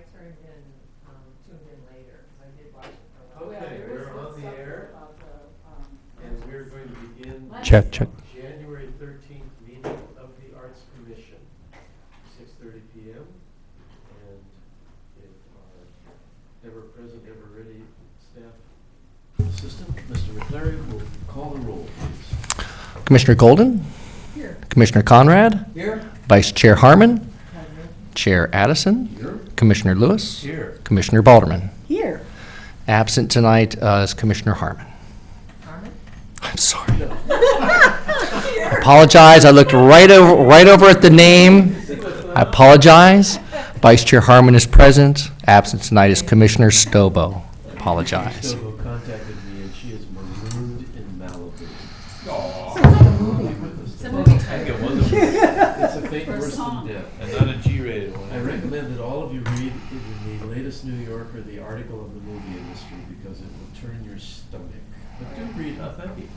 tuned in later because I did watch it for a while. Okay, we're on the air, and we're going to begin Check. January 13th meeting of the Arts Commission, 6:30 p.m. And if our ever-present, ever-ready staff assistant, Mr. McClary, will call the roll, please. Commissioner Golden? Here. Commissioner Conrad? Here. Vice Chair Harmon? Chair Addison? Here. Commissioner Lewis? Here. Commissioner Balderman? Here. Absent tonight is Commissioner Harmon. Carmen? I'm sorry. I apologize. I looked right over at the name. I apologize. Vice Chair Harmon is present. Absent tonight is Commissioner Stobo. Apologize. Stobo contacted me, and she is marooned in Malibu. It's a movie I think it was a movie. It's a fate worse than death. And not a G-rated one. I recommend that all of you read in the latest New Yorker the article on the movie industry because it will turn your stomach. But do read. Oh, thank you.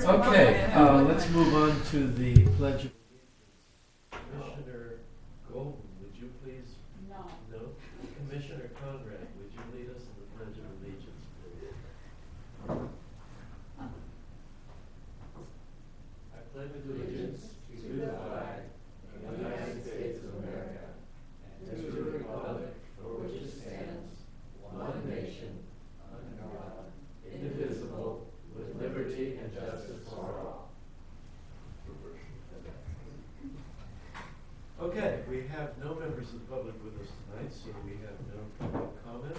Okay, let's move on to the Pledge of Allegiance. Commissioner Golden, would you please? No. No? Commissioner Conrad, would you lead us in the Pledge of Allegiance, please? I pledge allegiance to the flag of the United States of America and to the republic for which it stands, one nation, under God, indivisible, with liberty and justice for all. Okay, we have no members of the public with us tonight, so we have no public comment.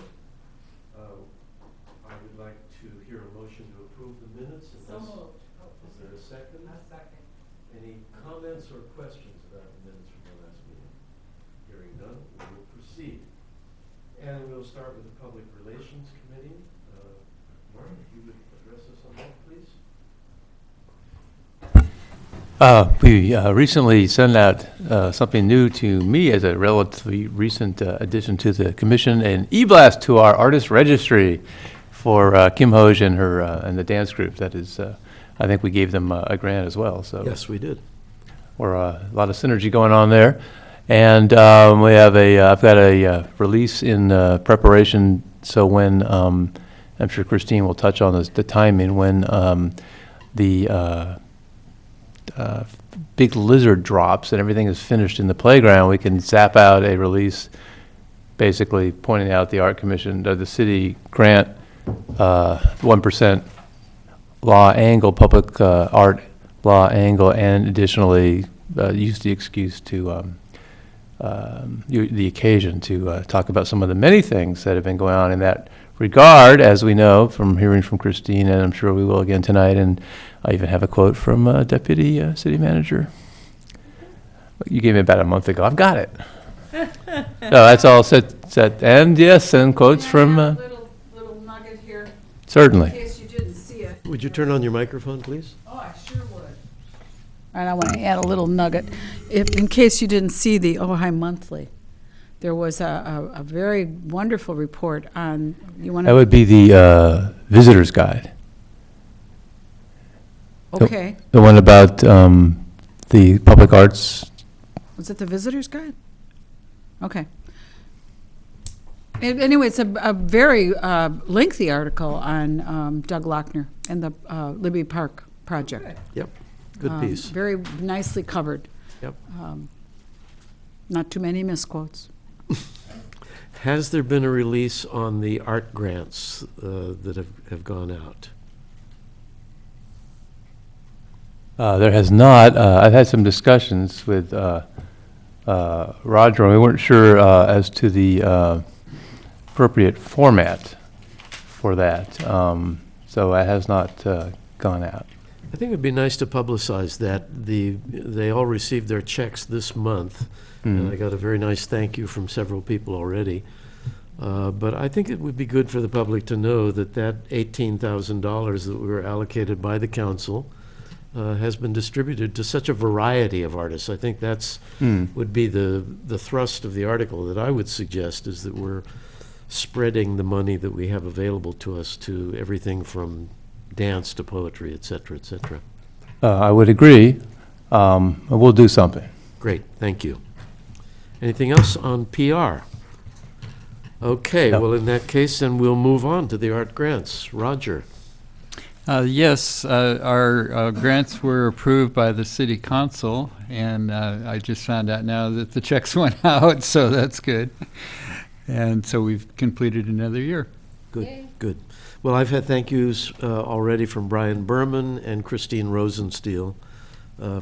I would like to hear a motion to approve the minutes. So moved. Is there a second? A second. Any comments or questions about the minutes from the last meeting? Hearing none, we will proceed. And we'll start with the Public Relations Committee. Mark, if you would address us on that, please. We recently sent out something new to me as a relatively recent addition to the commission, an e-blast to our artist registry for Kim Hoj and her and the dance group. That is, I think we gave them a grant as well. So Yes, we did. we're a lot of synergy going on there, and we have I've got a release in preparation. So when I'm sure Christine will touch on this, the timing when the big lizard drops and everything is finished in the playground, we can zap out a release basically pointing out the Art Commission, the city grant 1% law angle, public art law angle, and additionally use the excuse to the occasion to talk about some of the many things that have been going on in that regard, as we know from hearing from Christine, and I'm sure we will again tonight. And I even have a quote from Deputy City Manager. You gave me about a month ago. I've got it. So that's all set. And yes, and quotes from. Little nugget here. Certainly. In case you didn't see it. Would you turn on your microphone, please? Oh, I sure would. And I want to add a little nugget. In case you didn't see the Ojai Monthly, there was a very wonderful report on, you want That to? would be the visitor's guide. Okay. The one about the public arts. Was it the Visitor's Guide? Okay. Anyway, it's a very lengthy article on Doug Lochner and the Libby Park project. Yep. Good piece. Very nicely covered. Yep. Not too many misquotes. Has there been a release on the art grants that have gone out? There has not. I've had some discussions with Roger, and we weren't sure as to the appropriate format for that. So it has not gone out. I think it would be nice to publicize that. They all received their checks this month, and I got a very nice thank you from several people already. But I think it would be good for the public to know that that $18,000 that we were allocated by the council has been distributed to such a variety of artists. I think that's would be the thrust of the article that I would suggest, is that we're spreading the money that we have available to us to everything from dance to poetry, et cetera, et cetera. I would agree. We'll do something. Great, thank you. Anything else on PR? Okay, No. well, in that case, then we'll move on to the art grants. Roger? Yes, our grants were approved by the city council, and I just found out now that the checks went out, so that's good. And so we've completed another year. Good, good. Well, I've had thank yous already from Brian Berman and Christine Rosensteel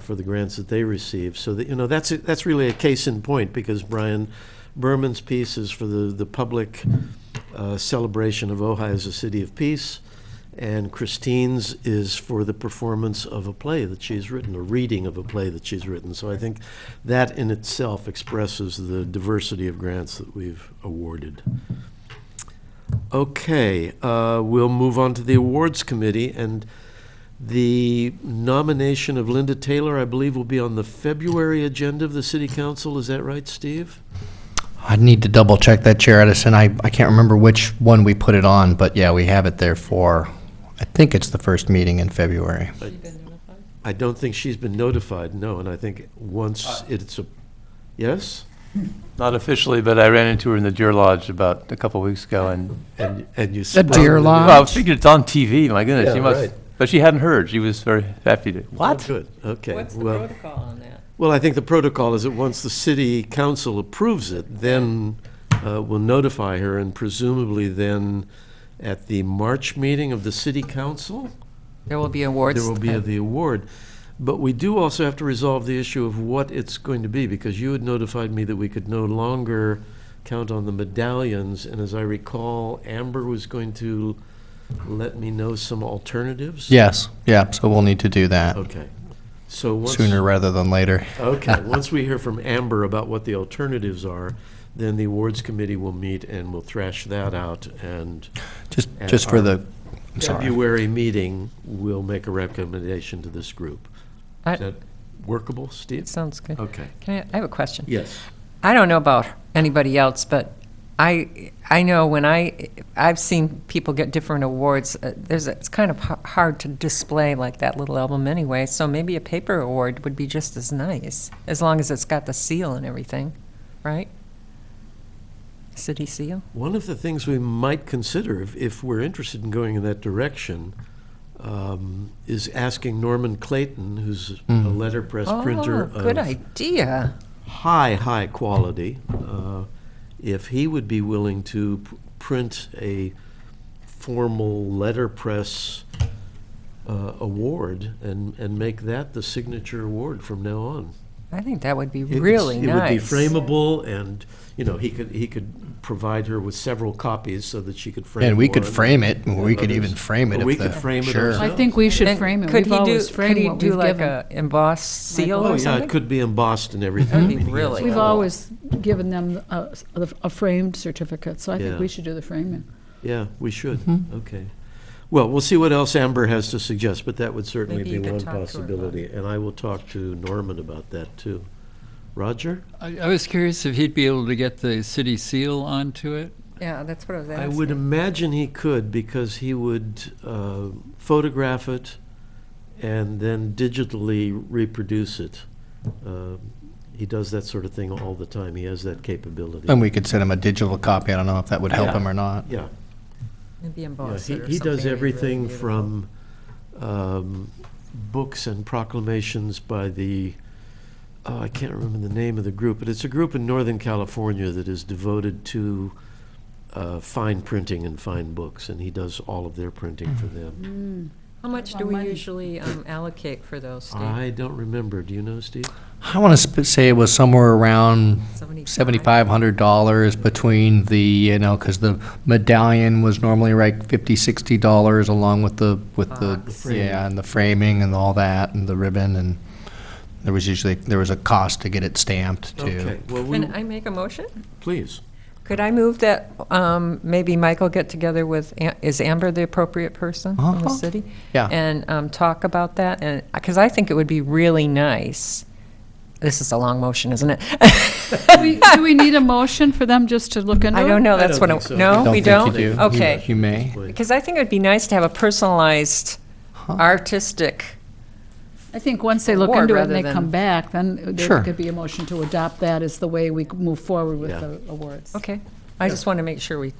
for the grants that they received. So that, that's really a case in point, because Brian Berman's piece is for the public celebration of Ojai as a city of peace, and Christine's is for the performance of a play that she's written, a reading of a play that she's written. So I think that in itself expresses the diversity of grants that we've awarded. Okay, we'll move on to the awards committee, and the nomination of Linda Taylor, I believe, will be on the February agenda of the city council. Is that right, Steve? I'd need to double check that, Chair Edison. I can't remember which one we put it on, but yeah, we have it there for, I think it's the first meeting in February. I don't think she's been notified, no, and I think once it's a, yes? Not officially, but I ran into her in the Deer Lodge about a couple weeks ago, And you. The Deer Lodge? well, I figured it's on TV, my goodness, Yeah, she must, right. but she hadn't heard, she was very happy to, Oh, what? good, okay. What's the Well, protocol on that? Well, I think the protocol is that once the city council approves it, then we'll notify her, and presumably then at the March meeting of the city council, There will be awards. there will be the award. But we do also have to resolve the issue of what it's going to be, because you had notified me that we could no longer count on the medallions, and as I recall, Amber was going to let me know some alternatives? Yes, yeah, so we'll need to do that Okay. So once. sooner rather than later. Okay, once we hear from Amber about what the alternatives are, then the awards committee will meet and we'll thrash that out, and And Just for our the, I'm sorry. February meeting, we'll make a recommendation to this group. I- Is that workable, Steve? Sounds good. Okay. I have a question. Yes. I don't know about anybody else, but I know when I've seen people get different awards, it's kind of hard to display like that little album anyway, so maybe a paper award would be just as nice, as long as it's got the seal and everything, right? City seal? One of the things we might consider, if we're interested in going in that direction, is asking Norman Clayton, who's a letterpress printer Oh, good of idea. high quality, if he would be willing to print a formal letterpress award and make that the signature award from now on. I think that would be It's- really It would be nice. frameable, and, he could provide her with several copies so that she could frame And we could one. frame it, and we and could even others. frame it Or we if could the, frame it sure. ourselves. I think we should And frame it. could We've he always do- framed Could he what do we've like given. a embossed seal Oh, or yeah, something? it could be embossed and everything. That'd be I mean, he has really We've cool. always given them a framed certificate, so I think Yeah. we should do the framing. Yeah, we should, okay. Well, we'll see what else Amber has to suggest, but that would certainly Maybe be you could one talk to her about possibility. And I will talk to Norman about that, too. Roger? I was curious if he'd be able to get the city seal onto it. Yeah, that's what I was I asking. would imagine he could, because he would photograph it and then digitally reproduce it. He does that sort of thing all the time. He has that capability. And we could send him a digital copy. I don't know if that would help Yeah. him or not. Yeah. Maybe Yeah, emboss it or he does something really, everything really from books and proclamations by the, I can't remember the name of the group, but it's a group in Northern California that is devoted to fine printing and fine books, and he does all of their printing for them. How much do we usually allocate for those, Steve? I don't remember. Do you know, Steve? I want to say it was somewhere around 75? $7,500 between the, because the medallion was normally like $50, $60 along with the, framing. yeah, and the framing and all that, and the ribbon, and there was a cost to get it stamped too. Okay, well, Can I make a motion? please. Could I move that maybe Michael get together with, is Amber the appropriate person in the Uh-huh. city? Yeah. And talk about that, and, because I think it would be really nice. This is a long motion, isn't it? Do we need a motion for them just to look into it? I don't know, I that's don't what, think so. no, Don't we think don't? you do. Okay. You may. Because I think it would be nice to have a personalized, artistic, I think once they look Award into it and rather they come than- back, then there Sure. could be a motion to adopt that as the way we move forward with Yeah. the awards. okay. I just want to make sure we,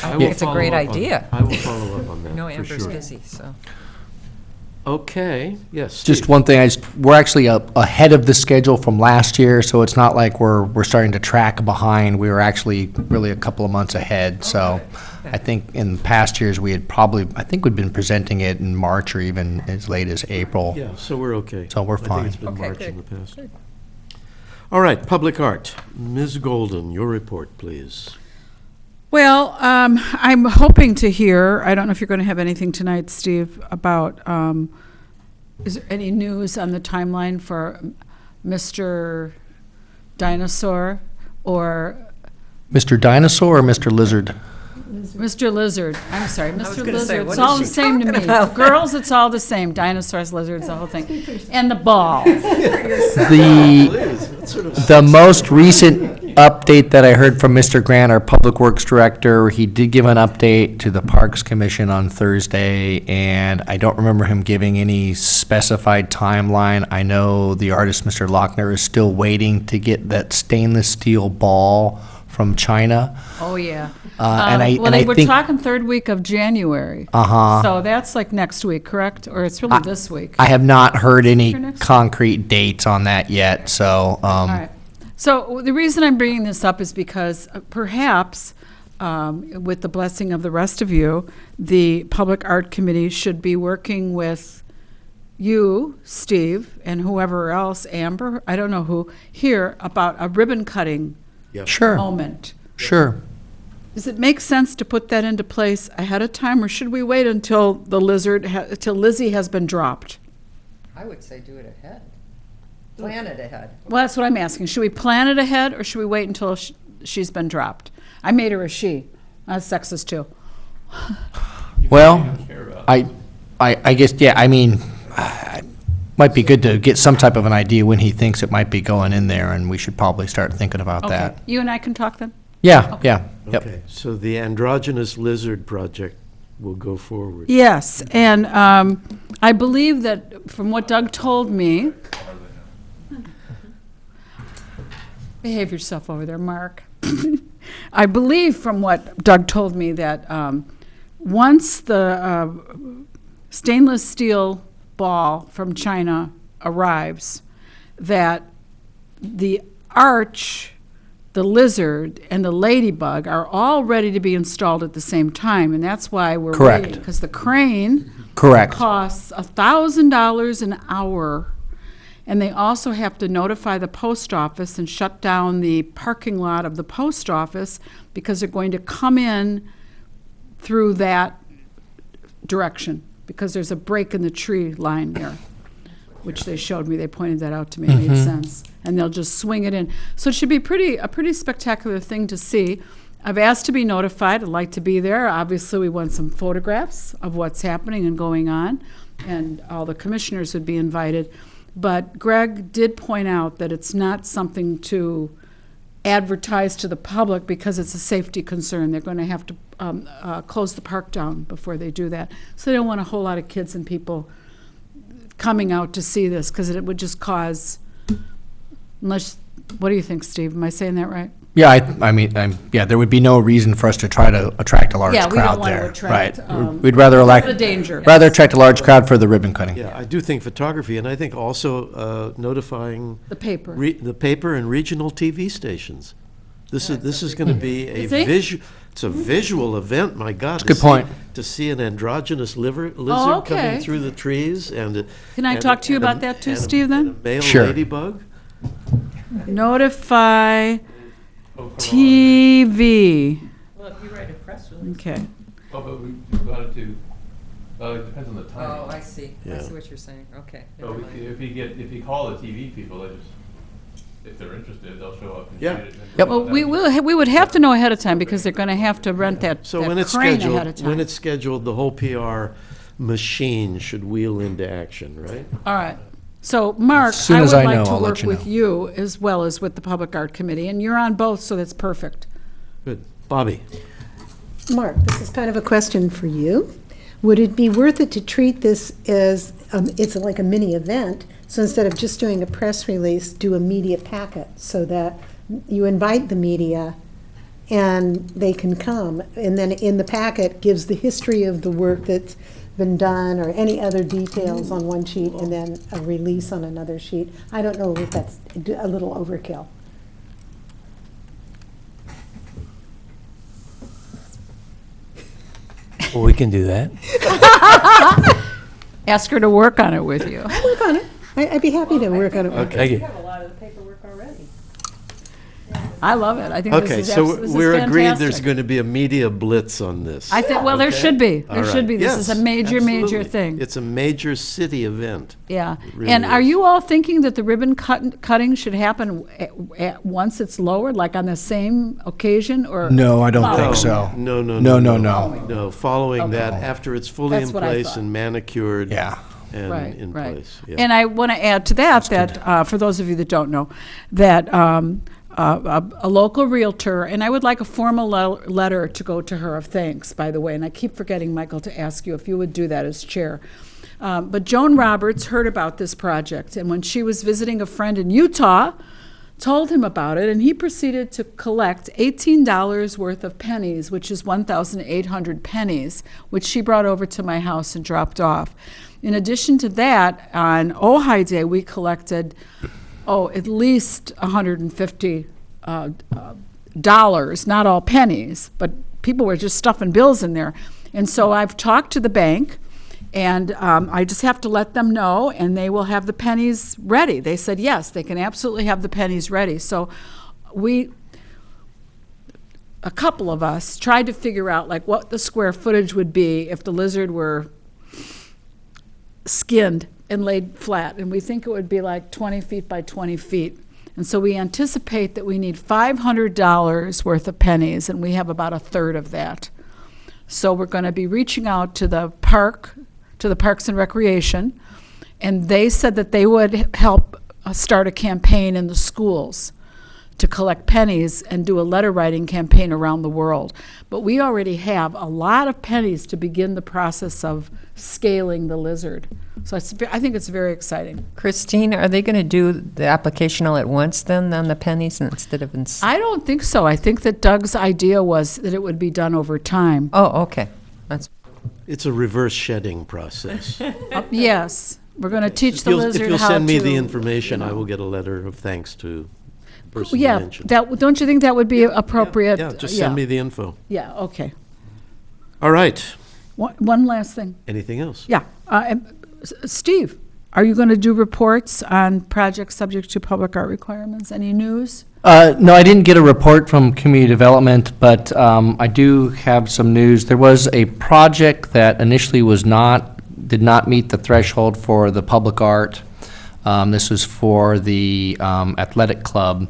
I will think it's a great follow up on- idea. I will follow up on that, I know for Amber's sure. busy, so. Okay, yes, Just Steve. one thing, we're actually ahead of the schedule from last year, so it's not like we're starting to track behind. We were actually really a couple of months ahead, so I think in past years, we had probably, I think we'd been presenting it in March or even as late as April. Yeah, so we're okay. So we're I think fine. it's been Okay, March good, in the past. All right, public art. Ms. Golden, your report, please. Well, I'm hoping to hear, I don't know if you're going to have anything tonight, Steve, about, is there any news on the timeline for Mr. Dinosaur or Mr. Dinosaur or Mr. Lizard? Mr. Lizard? I'm sorry, Mr. gonna say, Lizard. what It's is all she the same to talking me. about? Girls, it's all the same. Dinosaurs, lizards, the whole thing. And the ball. The most recent update that I heard from Mr. Grant, our Public Works Director, he did give an update to the Parks Commission on Thursday, and I don't remember him giving any specified timeline. I know the artist, Mr. Lochner, is still waiting to get that stainless steel ball from China. Oh, yeah. And I Well, they were think, talking third week of January. uh-huh. So that's like next week, correct? Or it's really this week? I have not heard any For next- concrete dates on that yet, so, All right. So the reason I'm bringing this up is because perhaps, with the blessing of the rest of you, the Public Art Committee should be working with you, Steve, and whoever else, Amber, I don't know who, here about a ribbon cutting sure, moment. sure. Does it make sense to put that into place ahead of time, or should we wait until the till Lizzie has been dropped? I would say do it ahead. Plan it ahead. Well, that's what I'm asking. Should we plan it ahead, or should we wait until she's been dropped? I made her a she. That's sexist, too. Well, I guess, yeah, I mean, might be good to get some type of an idea when he thinks it might be going in there, and we should probably start thinking about Okay. that. You and I can talk then? Yeah, yeah, yep. Okay, so the androgynous lizard project will go forward. Yes, and I believe that from what Doug told me, behave yourself over there, Mark. I believe from what Doug told me that once the stainless steel ball from China arrives, that the arch, the lizard, and the ladybug are all ready to be installed at the same time, and that's why we're Correct. waiting. Because the crane Correct. costs $1,000 an hour, and they also have to notify the post office and shut down the parking lot of the post office because they're going to come in through that direction, because there's a break in the tree line there, which they showed me. They pointed that out to me. It made sense. And they'll just swing it in. So it should be a pretty spectacular thing to see. I've asked to be notified. I'd like to be there. Obviously, we want some photographs of what's happening and going on, and all the commissioners would be invited. But Greg did point out that it's not something to advertise to the public because it's a safety concern. They're going to have to close the park down before they do that. So they don't want a whole lot of kids and people coming out to see this, because it would just cause, unless, what do you think, Steve? Am I saying that right? Yeah, I mean, yeah, there would be no reason for us to try to attract a large Yeah, we don't crowd want to there. attract, Right. We'd rather It's a danger. rather attract a large crowd for the ribbon cutting. Yeah, I do think photography, and I think also notifying The paper. the paper and regional TV stations. This is going to be a You think? it's a visual event, my God. a good point. To see an androgynous lizard okay. coming through the trees and. Can I talk to you about that too, Steve, then? And a male Sure. ladybug? Notify TV. Well, if you write a press release. Okay. Oh, but we wanted to, it depends on the timing. Oh, I see. I Yeah. see what you're saying. Okay. So never mind. if you call the TV people, they just, if they're interested, they'll show up and Yeah. shoot it. Yep. Well, we would have to know ahead of time, because they're going to have to rent that So when it's crane ahead of scheduled, when time. it's scheduled, the whole PR machine should wheel into action, right? All right. So, Mark, As soon I would as I like know, to I'll let work you with know. you as well as with the Public Art Committee, and you're on both, so that's perfect. Good. Bobby? Mark, this is kind of a question for you. Would it be worth it to treat this as, it's like a mini event, so instead of just doing a press release, do a media packet, so that you invite the media and they can come. And then in the packet gives the history of the work that's been done or any other details on one sheet and then a release on another sheet. I don't know if that's a little overkill. Well, we can do that. Ask her to work on it with you. I'll work on it. I'd be happy to work on it. Okay. Thank you. have a lot of the paperwork already. I love it. I think this Okay, is so this is we're agreed there's fantastic. going to be a media blitz on this. I think, well, there Okay. should be. All There should right. be. This is a Yes, major, major absolutely. thing. It's a major city event. Yeah. really And are is. you all thinking that the ribbon cutting should happen once it's lowered, like on the same occasion, or? No, I don't No. think so. No, no, No, no. no, no. No, following that, after it's fully in That's what I place thought. and manicured. Yeah. And Right, in right. place. Yeah. And I want to add to that, for those of you that don't know, that a local realtor, and I would like a formal letter to go to her of thanks, by the way, and I keep forgetting, Michael, to ask you if you would do that as chair. But Joan Roberts heard about this project, and when she was visiting a friend in Utah, told him about it, and he proceeded to collect $18 worth of pennies, which is 1,800 pennies, which she brought over to my house and dropped off. In addition to that, on Ojai Day, we collected, at least $150, not all pennies, but people were just stuffing bills in there. And so I've talked to the bank, and I just have to let them know, and they will have the pennies ready. They said, yes, they can absolutely have the pennies ready. So a couple of us tried to figure out like what the square footage would be if the lizard were skinned and laid flat, and we think it would be like 20 feet by 20 feet. And so we anticipate that we need $500 worth of pennies, and we have about a third of that. So we're going to be reaching out to the park, to the Parks and Recreation, and they said that they would help start a campaign in the schools to collect pennies and do a letter writing campaign around the world. But we already have a lot of pennies to begin the process of scaling the lizard. So I think it's very exciting. Christine, are they going to do the application all at once then on the pennies instead of in? I don't think so. I think that Doug's idea was that it would be done over time. Oh, okay. That's It's a reverse shedding process. Yes, we're going to teach If the you'll- lizard If you'll how to. send me the information, you I know. will get a letter of thanks to the person you Yeah, mentioned. don't you think that would be appropriate? Yeah, just send me the info. Yeah, okay. All right. One last thing. Anything else? Yeah. Steve, are you going to do reports on projects subject to public art requirements? Any news? No, I didn't get a report from community development, but I do have some news. There was a project that initially did not meet the threshold for the public art. This was for the athletic club.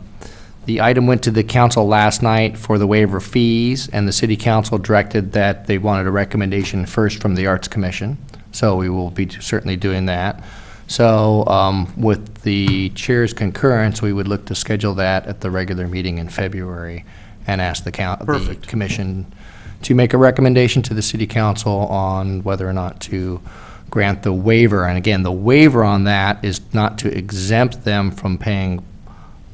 The item went to the council last night for the waiver of fees, and the city council directed that they wanted a recommendation first from the Arts Commission. So we will be certainly doing that. So with the chair's concurrence, we would look to schedule that at the regular meeting in February and ask the Perfect. commission to make a recommendation to the city council on whether or not to grant the waiver. And again, the waiver on that is not to exempt them from paying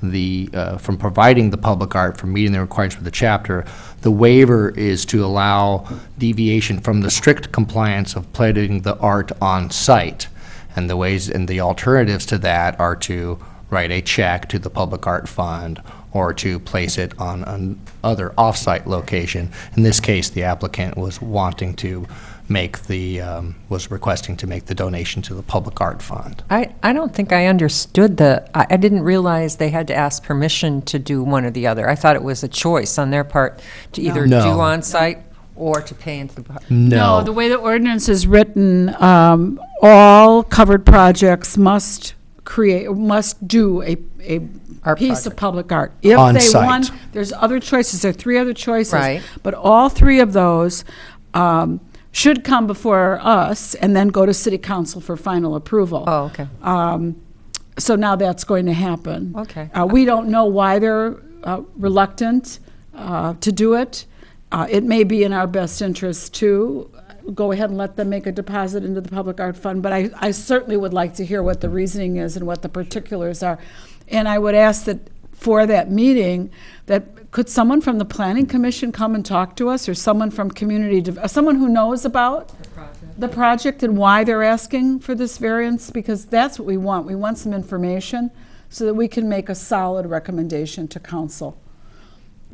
from providing the public art, from meeting the requirements for the chapter. The waiver is to allow deviation from the strict compliance of putting the art on site. And the ways and the alternatives to that are to write a check to the Public Art Fund or to place it on another off-site location. In this case, the applicant was wanting to was requesting to make the donation to the Public Art Fund. I don't think I understood I didn't realize they had to ask permission to do one or the other. I thought it was a choice on their part to either do No. on-site or to pay into the. No, the way the ordinance is written, all covered projects must do a Art piece project. of public art. If On they site. want, there's other choices, there are three other choices. Right. But all three of those should come before us and then go to city council for final approval. Oh, okay. So now that's going to happen. Okay. We don't know why they're reluctant to do it. It may be in our best interest to go ahead and let them make a deposit into the Public Art Fund, but I certainly would like to hear what the reasoning is and what the particulars are. And I would ask that for that meeting, that could someone from the planning commission come and talk to us, or someone from someone who knows about the project and why they're asking for this variance? Because that's what we want. We want some information so that we can make a solid recommendation to council.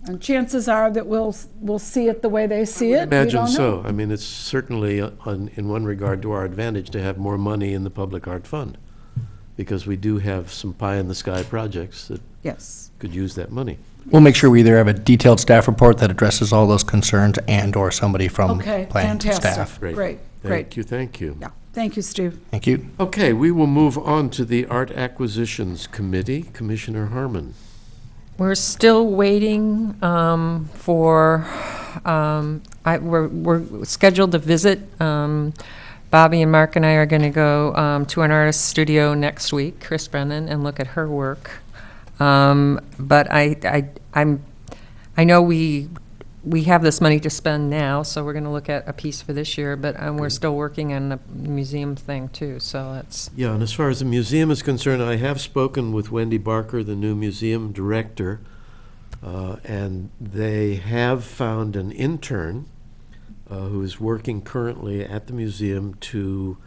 And chances are that we'll see it the way they see it. We Imagine don't so. know. I mean, it's certainly, in one regard, to our advantage to have more money in the Public Art Fund, because we do have some pie-in-the-sky projects that Yes. could use that money. We'll make sure we either have a detailed staff report that addresses all those concerns and/or somebody from Okay, planning fantastic. staff. Great. Great. Thank you, thank you. Yeah, thank you, Steve. Thank you. Okay, we will move on to the Art Acquisitions Committee. Commissioner Harmon. We're still waiting we're scheduled to visit. Bobby and Mark and I are going to go to an artist's studio next week, Chris Brennan, and look at her work. But I know we have this money to spend now, so we're going to look at a piece for this year, but we're still working on the museum thing too, so that's. Yeah, and as far as the museum is concerned, I have spoken with Wendy Barker, the new museum director, and they have found an intern who is working currently at the museum to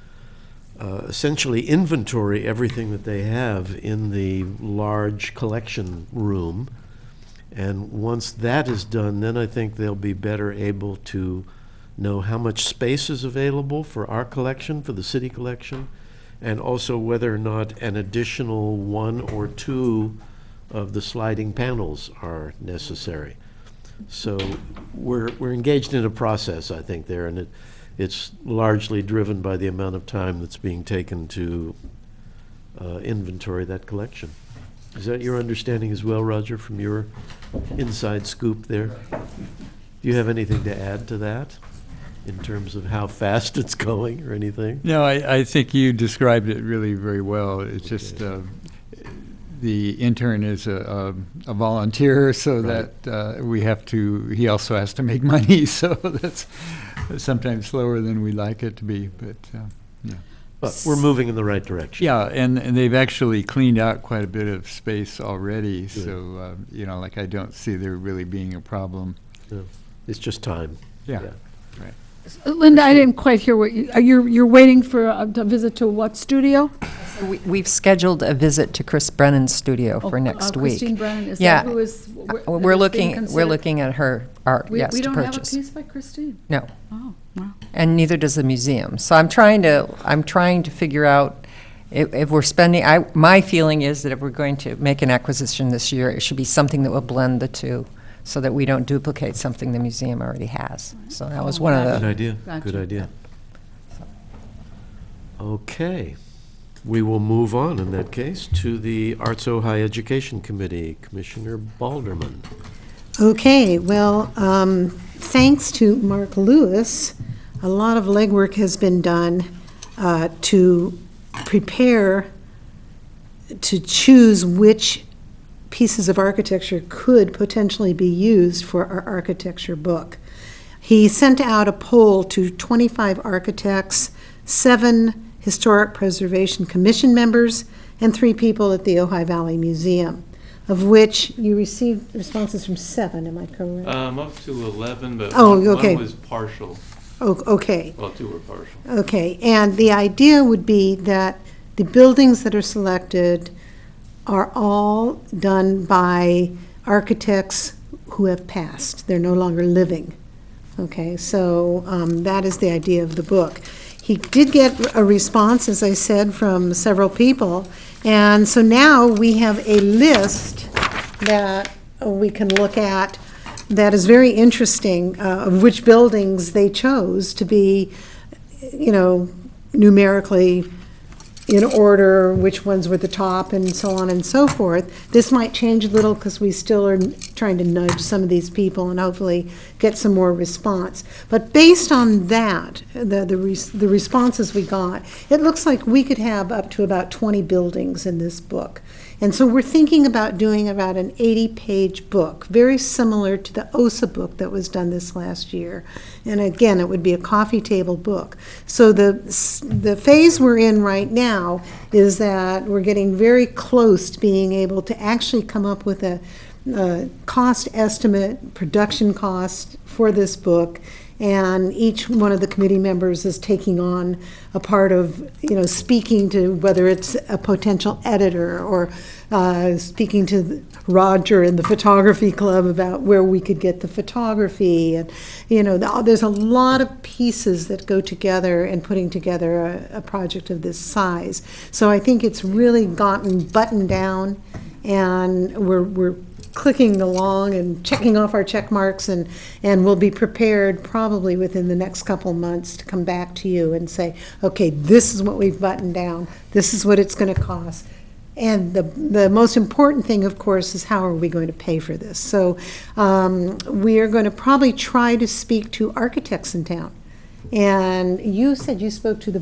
essentially inventory everything that they have in the large collection room. And once that is done, then I think they'll be better able to know how much space is available for our collection, for the city collection, and also whether or not an additional one or two of the sliding panels are necessary. So we're engaged in a process, I think, there, and it's largely driven by the amount of time that's being taken to inventory that collection. Is that your understanding as well, Roger, from your inside scoop there? Do you have anything to add to that in terms of how fast it's going or anything? No, I think you described it really very well. It's just the intern is a volunteer, so Right. that he also has to make money, so that's sometimes slower than we'd like it to be, but yeah. But we're moving in the right direction. Yeah, and they've actually cleaned out quite a bit of space already, Good. so, I don't see there really being a problem. No, it's just time. Yeah. Yeah. Linda, I didn't quite hear what you're waiting for a visit to what studio? We've scheduled a visit to Chris Brennan's studio for next week. Christine Brennan, is Yeah. that who is? We're looking at her art, yes, We to don't have a purchase. piece by Christine? No, Oh, wow. and neither does the museum. So I'm trying to figure out if we're spending, my feeling is that if we're going to make an acquisition this year, it should be something that will blend the two, so that we don't duplicate something the museum already has. So that was one of Good the, idea, Gotcha. good idea. Okay, we will move on in that case to the Arts Ojai Education Committee. Commissioner Balderman. Okay, well, thanks to Mark Lewis, a lot of legwork has been done to prepare to choose which pieces of architecture could potentially be used for our architecture book. He sent out a poll to 25 architects, 7 Historic Preservation Commission members, and 3 people at the Ojai Valley Museum, of which you received responses from 7, am I correct? Up to 11, but Oh, okay. one was partial. Oh, okay. Well, 2 were partial. Okay, and the idea would be that the buildings that are selected are all done by architects who have passed. They're no longer living. Okay, so that is the idea of the book. He did get a response, as I said, from several people, and so now we have a list that we can look at that is very interesting, of which buildings they chose to be, numerically in order, which ones were the top, and so on and so forth. This might change a little because we still are trying to nudge some of these people and hopefully get some more response. But based on that, the responses we got, it looks like we could have up to about 20 buildings in this book. And so we're thinking about doing about an 80-page book, very similar to the OSA book that was done this last year. And again, it would be a coffee table book. So the phase we're in right now is that we're getting very close to being able to actually come up with a cost estimate, production cost for this book, and each one of the committee members is taking on a part of, speaking to whether it's a potential editor or speaking to Roger in the photography club about where we could get the photography. And, there's a lot of pieces that go together in putting together a project of this size. So I think it's really gotten buttoned down, and we're clicking along and checking off our check marks, and we'll be prepared probably within the next couple months to come back to you and say, okay, this is what we've buttoned down, this is what it's going to cost. And the most important thing, of course, is how are we going to pay for this? So we are going to probably try to speak to architects in town. And you said you spoke to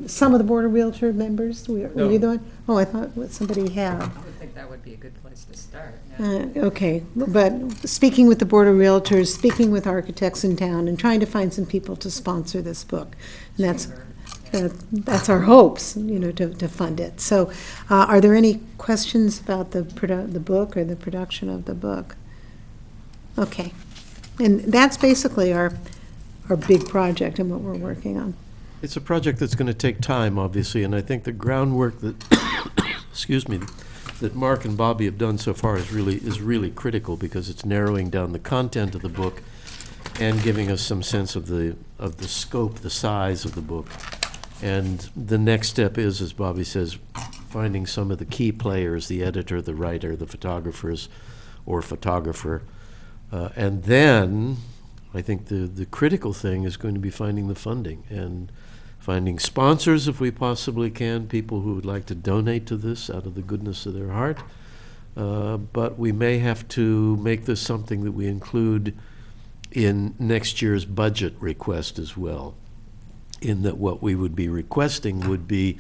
some of the Board of Realtor members? Were you the one? Oh, I thought somebody had. I would think that would be a good place to start. Okay, but speaking with the Board of Realtors, speaking with architects in town, and trying to find some people to sponsor this book. And that's our hopes, to fund it. So are there any questions about the book or the production of the book? Okay. And that's basically our big project and what we're working on. It's a project that's going to take time, obviously, and I think the groundwork that, excuse me, that Mark and Bobby have done so far is really critical, because it's narrowing down the content of the book and giving us some sense of the scope, the size of the book. And the next step is, as Bobby says, finding some of the key players, the editor, the writer, the photographers or photographer. And then I think the critical thing is going to be finding the funding and finding sponsors if we possibly can, people who would like to donate to this out of the goodness of their heart. But we may have to make this something that we include in next year's budget request as well, in that what we would be requesting would be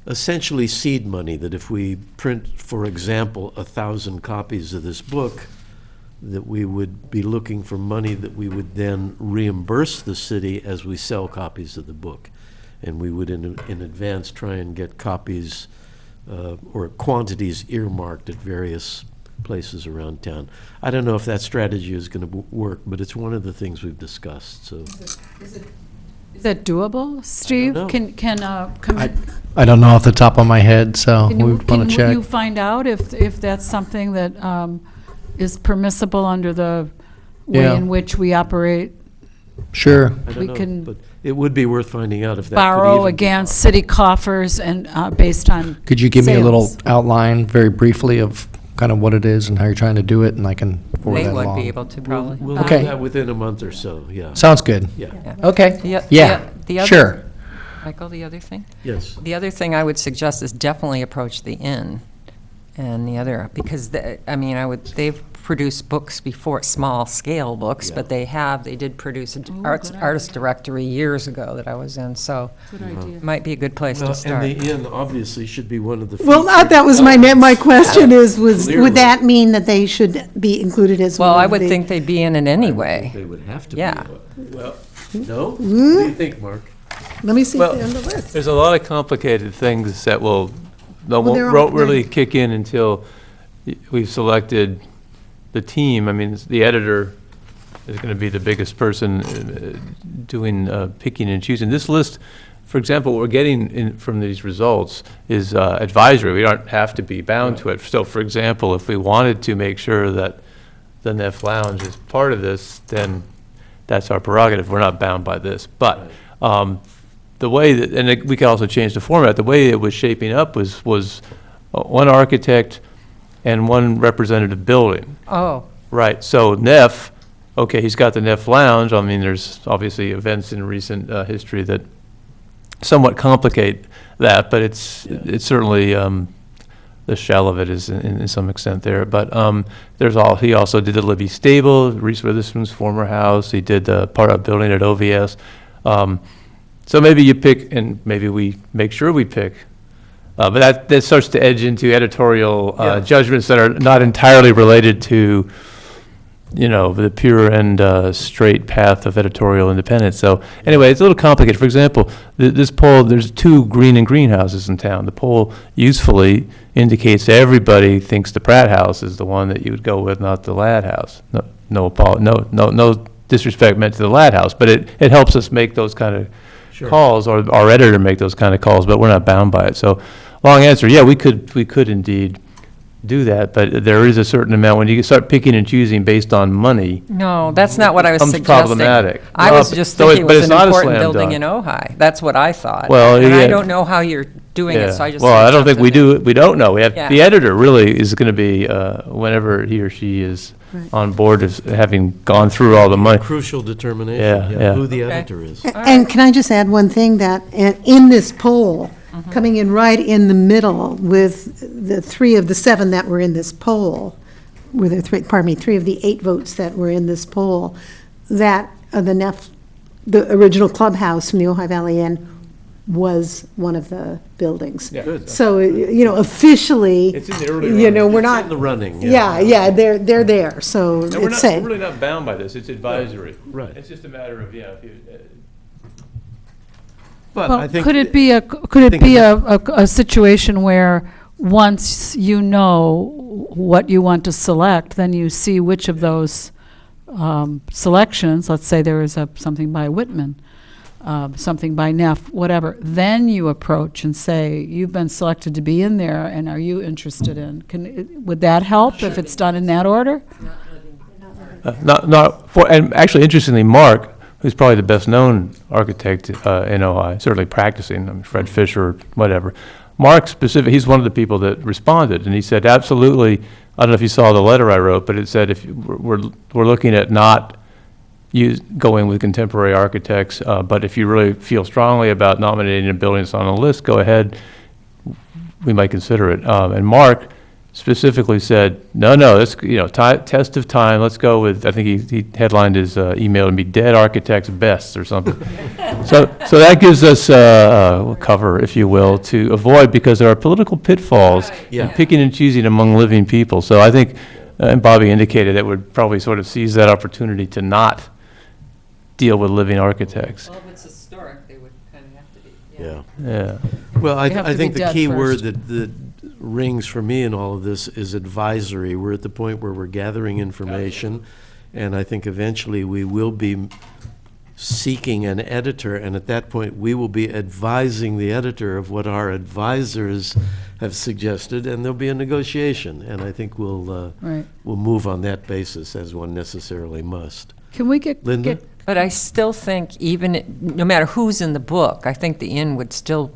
essentially seed money, that if we print, for example, 1,000 copies of this book, that we would be looking for money that we would then reimburse the city as we sell copies of the book. And we would in advance try and get copies or quantities earmarked at various places around town. I don't know if that strategy is going to work, but it's one of the things we've discussed. So, Is that doable, Steve? know. I don't know off the top of my head, so we want to Can check. you find out if that's something that is permissible under the way Yeah. in which we operate? Sure. I don't We know, can but it would be worth finding out if that could Borrow even be against city coffers and based on Could you give me a little sales. outline, very briefly, of kind of what it is and how you're trying to do it, and I can forward They that would along? be able to probably. We'll Okay. do that within a month or so, yeah. Sounds good. Yeah, Okay. The- Yeah. the other- Sure. Michael, the other thing? yes. The other thing I would suggest is definitely approach the inn and the other, because, they've produced books before, small-scale books, but they did produce an artist directory years ago that I was in, so Good idea. might be a good place Well, to start. and the inn obviously should be one of the. Well, featured that was my question Clearly. would that mean that they should be included as one Well, of I would the- think they'd be in it anyway. They would have to be. Yeah. Well, no? What do you think, Mark? Let me see Well, if they're on the list. There's a lot of complicated things that Well, they're won't all- really kick in until we've selected the team. I mean, the editor is going to be the biggest person doing picking and choosing. This list, for example, what we're getting from these results is advisory. We don't have to be bound to it. So, for example, if we wanted to make sure that the Neff Lounge is part of this, then that's our prerogative. We're not bound by this. But the way that, and we can also change the format, the way it was shaping up was one architect and one representative building. Oh, Right, so Neff, okay, he's got the Neff Lounge. I mean, there's obviously events in recent history that somewhat complicate that, but it's certainly the shell of it is in some extent there. But he also did the Libby Stable, Reese Witherspoon's former house. He did the part of building at OVS. So maybe you pick, and maybe we make sure we pick. But that starts to edge into editorial judgments that are not entirely related to, the pure and straight path of editorial independence. So anyway, it's a little complicated. For example, this poll, there's 2 green and greenhouses in town. The poll usefully indicates everybody thinks the Pratt house is the one that you would go with, not the Ladd house. No disrespect meant to the Ladd house, but it helps us make those kind of calls, or our editor make those kind of calls, but we're not bound by it. So long answer, yeah, we could indeed do that, but there is a certain amount, when you start picking and choosing based on money. No, that's not what I was becomes suggesting. problematic. I was just thinking it but was it's an not a important slam building dunk. in Ojai. That's what I thought. Well, And I yeah. don't know how you're doing it, so I just. Well, I don't jumped think we in there. do, we don't know. We have, Yeah. the editor really is going to be, whenever he or she is on board, as having gone through all the money. Crucial determination, Yeah. who the Okay. editor is. And can I just add one thing, that in this poll, coming in right in the middle with the 3 of the 7 that were in this poll, were there 3 of the 8 votes that were in this poll, that the original clubhouse from the Ojai Valley Inn was one of the buildings. Good. So, officially, It's in the early we're It's not. in the running, Yeah, they're there, so And we're it's not, safe. we're really not bound by this. It's advisory. Right. It's just a matter of, if you, But Well, I think. could it be a situation where once you know what you want to select, then you see which of those selections, let's say there is something by Whitman, something by Neff, whatever, then you approach and say, you've been selected to be in there, and are you interested in? Would that help if it's done in that order? and actually, interestingly, Mark, who's probably the best-known architect in Ojai, certainly practicing, Fred Fisher, whatever. Mark he's one of the people that responded, and he said, absolutely, I don't know if you saw the letter I wrote, but it said, if we're looking at not going with contemporary architects, but if you really feel strongly about nominating a building that's on a list, go ahead, we might consider it. And Mark specifically said, no, it's, test of time, let's go with, I think he headlined his email to me, Dead Architects Best or something. So that gives us a cover, if you will, to avoid, because there are political pitfalls in picking and choosing among living people. So I think, and Bobby indicated that would probably sort of seize that opportunity to not deal with living architects. Well, if it's historic, they would kind of have to be. Yeah. Yeah. Well, They have I to think be the dead key word first. that rings for me in all of this is advisory. We're at the point where we're gathering information, and I think eventually we will be seeking an editor, and at that point, we will be advising the editor of what our advisors have suggested, and there'll be a negotiation, and I think we'll move on that basis, as one necessarily must. Can we get? Linda? But I still think no matter who's in the book, I think the inn would still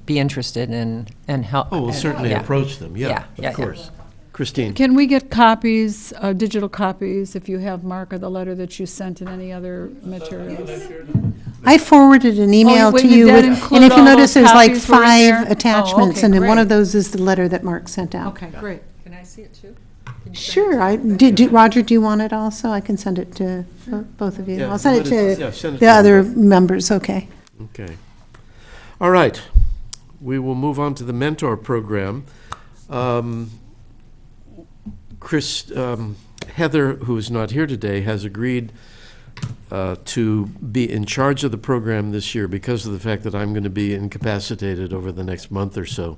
be interested in and help. Oh, we'll certainly yeah. approach them, Yeah, of course. Christine? Can we get copies, digital copies, if you have, Mark, of the letter that you sent and any other materials? I forwarded an email wait, to did you, that with- include and if you all notice, those there's like copies were in 5 there? attachments, okay, and then one great. of those is the letter that Mark sent out. Okay, great. Can I see it too? Sure, Roger, do you want it also? I can send it to both of you. Yeah, I'll send it send it to to the other everybody. members, okay. Okay. All right. We will move on to the mentor program. Heather, who is not here today, has agreed to be in charge of the program this year because of the fact that I'm going to be incapacitated over the next month or so.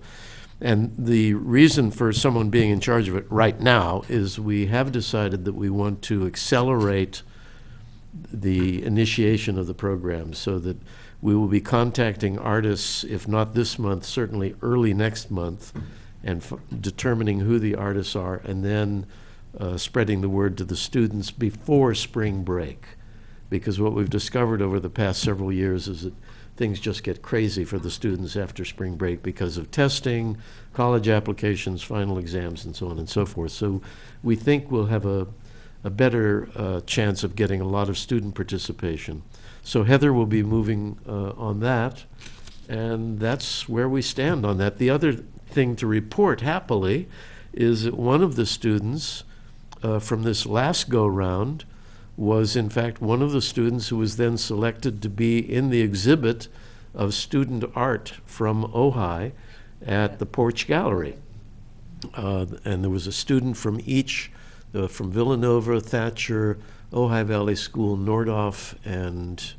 And the reason for someone being in charge of it right now is we have decided that we want to accelerate the initiation of the program so that we will be contacting artists, if not this month, certainly early next month, and determining who the artists are, and then spreading the word to the students before spring break. Because what we've discovered over the past several years is that things just get crazy for the students after spring break because of testing, college applications, final exams, and so on and so forth. So we think we'll have a better chance of getting a lot of student participation. So Heather will be moving on that, and that's where we stand on that. The other thing to report, happily, is that one of the students from this last go-round was, in fact, one of the students who was then selected to be in the exhibit of student art from Ojai at the Porch Gallery. And there was a student from each, from Villanova, Thatcher, Ojai Valley School, Nordhoff, and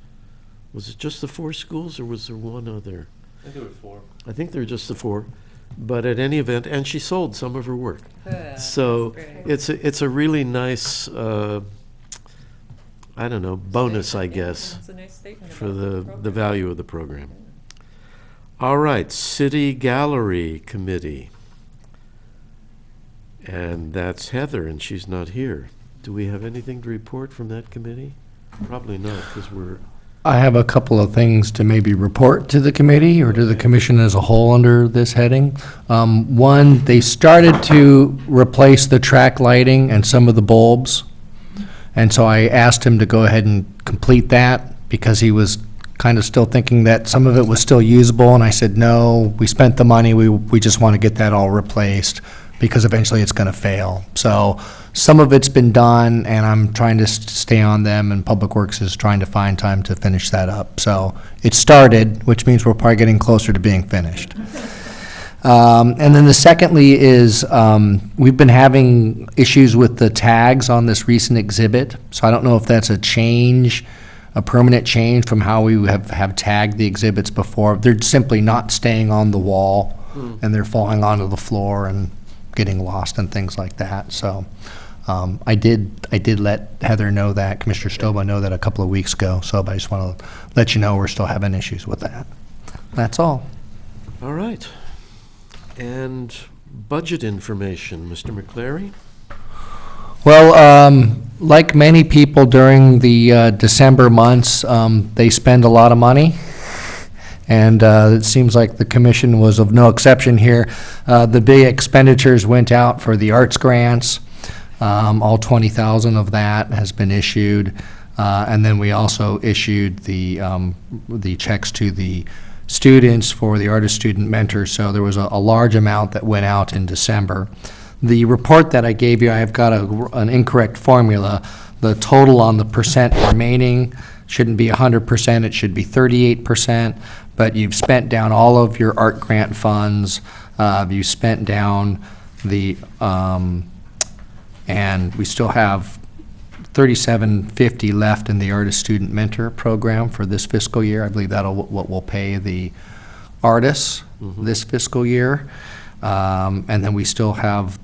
was it just the 4 schools, or was there one other? I think there were 4. I think there were just the 4. But at any event, and she sold some of her work. So it's a really nice, I don't know, bonus, I guess, That's a nice statement for about the value of the program. All right, City Gallery Committee. And that's Heather, and she's not here. Do we have anything to report from that committee? Probably not, because we're, I have a couple of things to maybe report to the committee or to the commission as a whole under this heading. One, they started to replace the track lighting and some of the bulbs. And so I asked him to go ahead and complete that because he was kind of still thinking that some of it was still usable. And I said, no, we spent the money. We just want to get that all replaced because eventually it's going to fail. So some of it's been done, and I'm trying to stay on them, and Public Works is trying to find time to finish that up. So it started, which means we're probably getting closer to being finished. And then the secondly is we've been having issues with the tags on this recent exhibit. So I don't know if that's a change, a permanent change from how we have tagged the exhibits before. They're simply not staying on the wall, and they're falling onto the floor and getting lost and things like that. So I did let Heather know that, Commissioner Stoba know that a couple of weeks ago. So I just want to let you know we're still having issues with that. That's all. all right. And budget information, Mr. McClary? Well, like many people during the December months, they spend a lot of money. And it seems like the commission was of no exception here. The big expenditures went out for the arts grants. All 20,000 of that has been issued. And then we also issued the checks to the students for the artist student mentor. So there was a large amount that went out in December. The report that I gave you, I've got an incorrect formula. The total on the percent remaining shouldn't be 100%, it should be 38%, but you've spent down all of your art grant funds, you spent down the, and we still have $37.50 left in the artist student mentor program for this fiscal year. I believe that'll what will pay the artists this fiscal year. And then we still have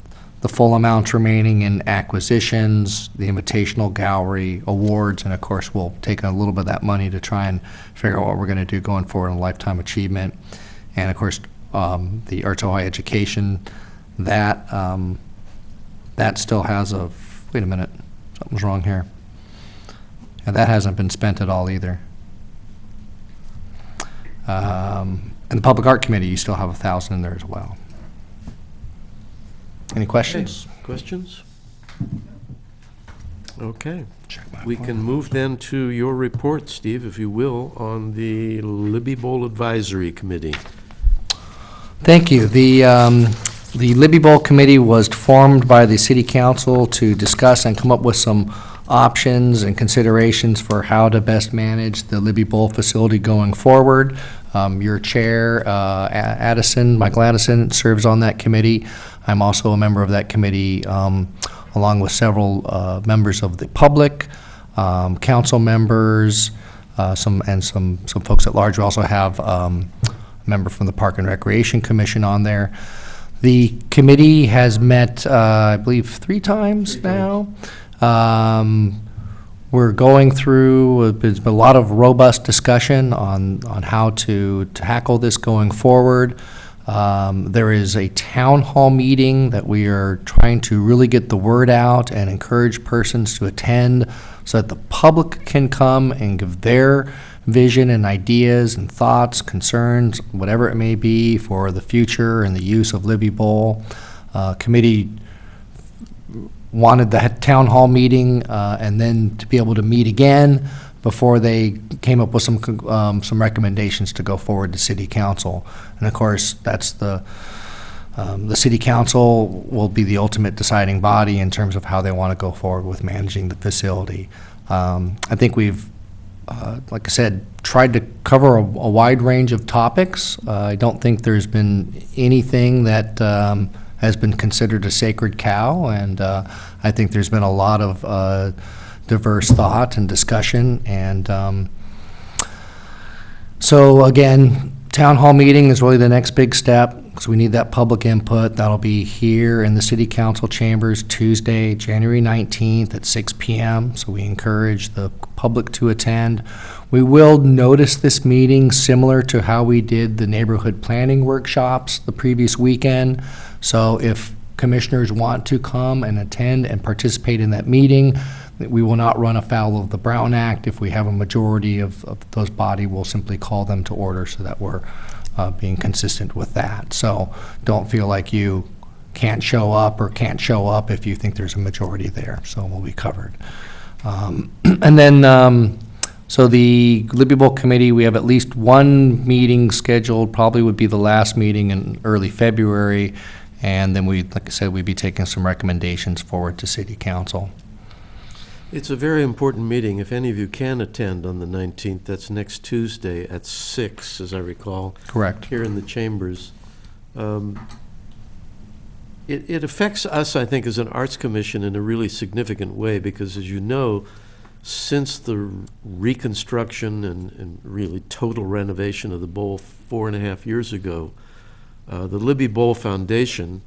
the full amount remaining in acquisitions, the invitational gallery, awards, and of course we'll take a little bit of that money to try and figure out what we're going to do going forward in lifetime achievement. And of course the Arts Ojai education, that that still has a, wait a minute, something's wrong here. And that hasn't been spent at all either. And the Public Art Committee, you still have 1,000 in there as well. Any questions? Okay. Questions? Okay. Check my We phone. can move then to your report, Steve, if you will, on the Libby Bowl Advisory Committee. Thank you. The Libby Bowl Committee was formed by the City Council to discuss and come up with some options and considerations for how to best manage the Libby Bowl facility going forward. Your chair, Addison, Michael Addison, serves on that committee. I'm also a member of that committee, along with several members of the public, council members, some folks at large. We also have a member from the Park and Recreation Commission on there. The committee has met, I believe, 3 times now. We're going through, there's been a lot of robust discussion on how to tackle this going forward. There is a town hall meeting that we are trying to really get the word out and encourage persons to attend so that the public can come and give their vision and ideas and thoughts, concerns, whatever it may be for the future and the use of Libby Bowl. Committee wanted the town hall meeting and then to be able to meet again before they came up with some recommendations to go forward to City Council. And of course, that's the The city council will be the ultimate deciding body in terms of how they want to go forward with managing the facility. I think we've, like I said, tried to cover a wide range of topics. I don't think there's been anything that has been considered a sacred cow, and I think there's been a lot of diverse thought and discussion. And so again, town hall meeting is really the next big step, because we need that public input. That'll be here in the city council chambers Tuesday, January 19th at 6 p.m. So we encourage the public to attend. We will notice this meeting similar to how we did the neighborhood planning workshops the previous weekend. So if commissioners want to come and attend and participate in that meeting, we will not run afoul of the Brown Act. If we have a majority of those body, we'll simply call them to order so that we're being consistent with that. So don't feel like you can't show up or can't show up if you think there's a majority there. So we'll be covered. And then, so the Libby Bowl Committee, we have at least one meeting scheduled, probably would be the last meeting in early February. And then like I said, we'd be taking some recommendations forward to City Council. It's a very important meeting. If any of you can attend on the 19th, that's next Tuesday at 6, as I recall. Correct. Here in the chambers. It affects us, I think, as an Arts Commission in a really significant way, because as you know, since the reconstruction and really total renovation of the bowl 4.5 years ago, the Libby Bowl Foundation,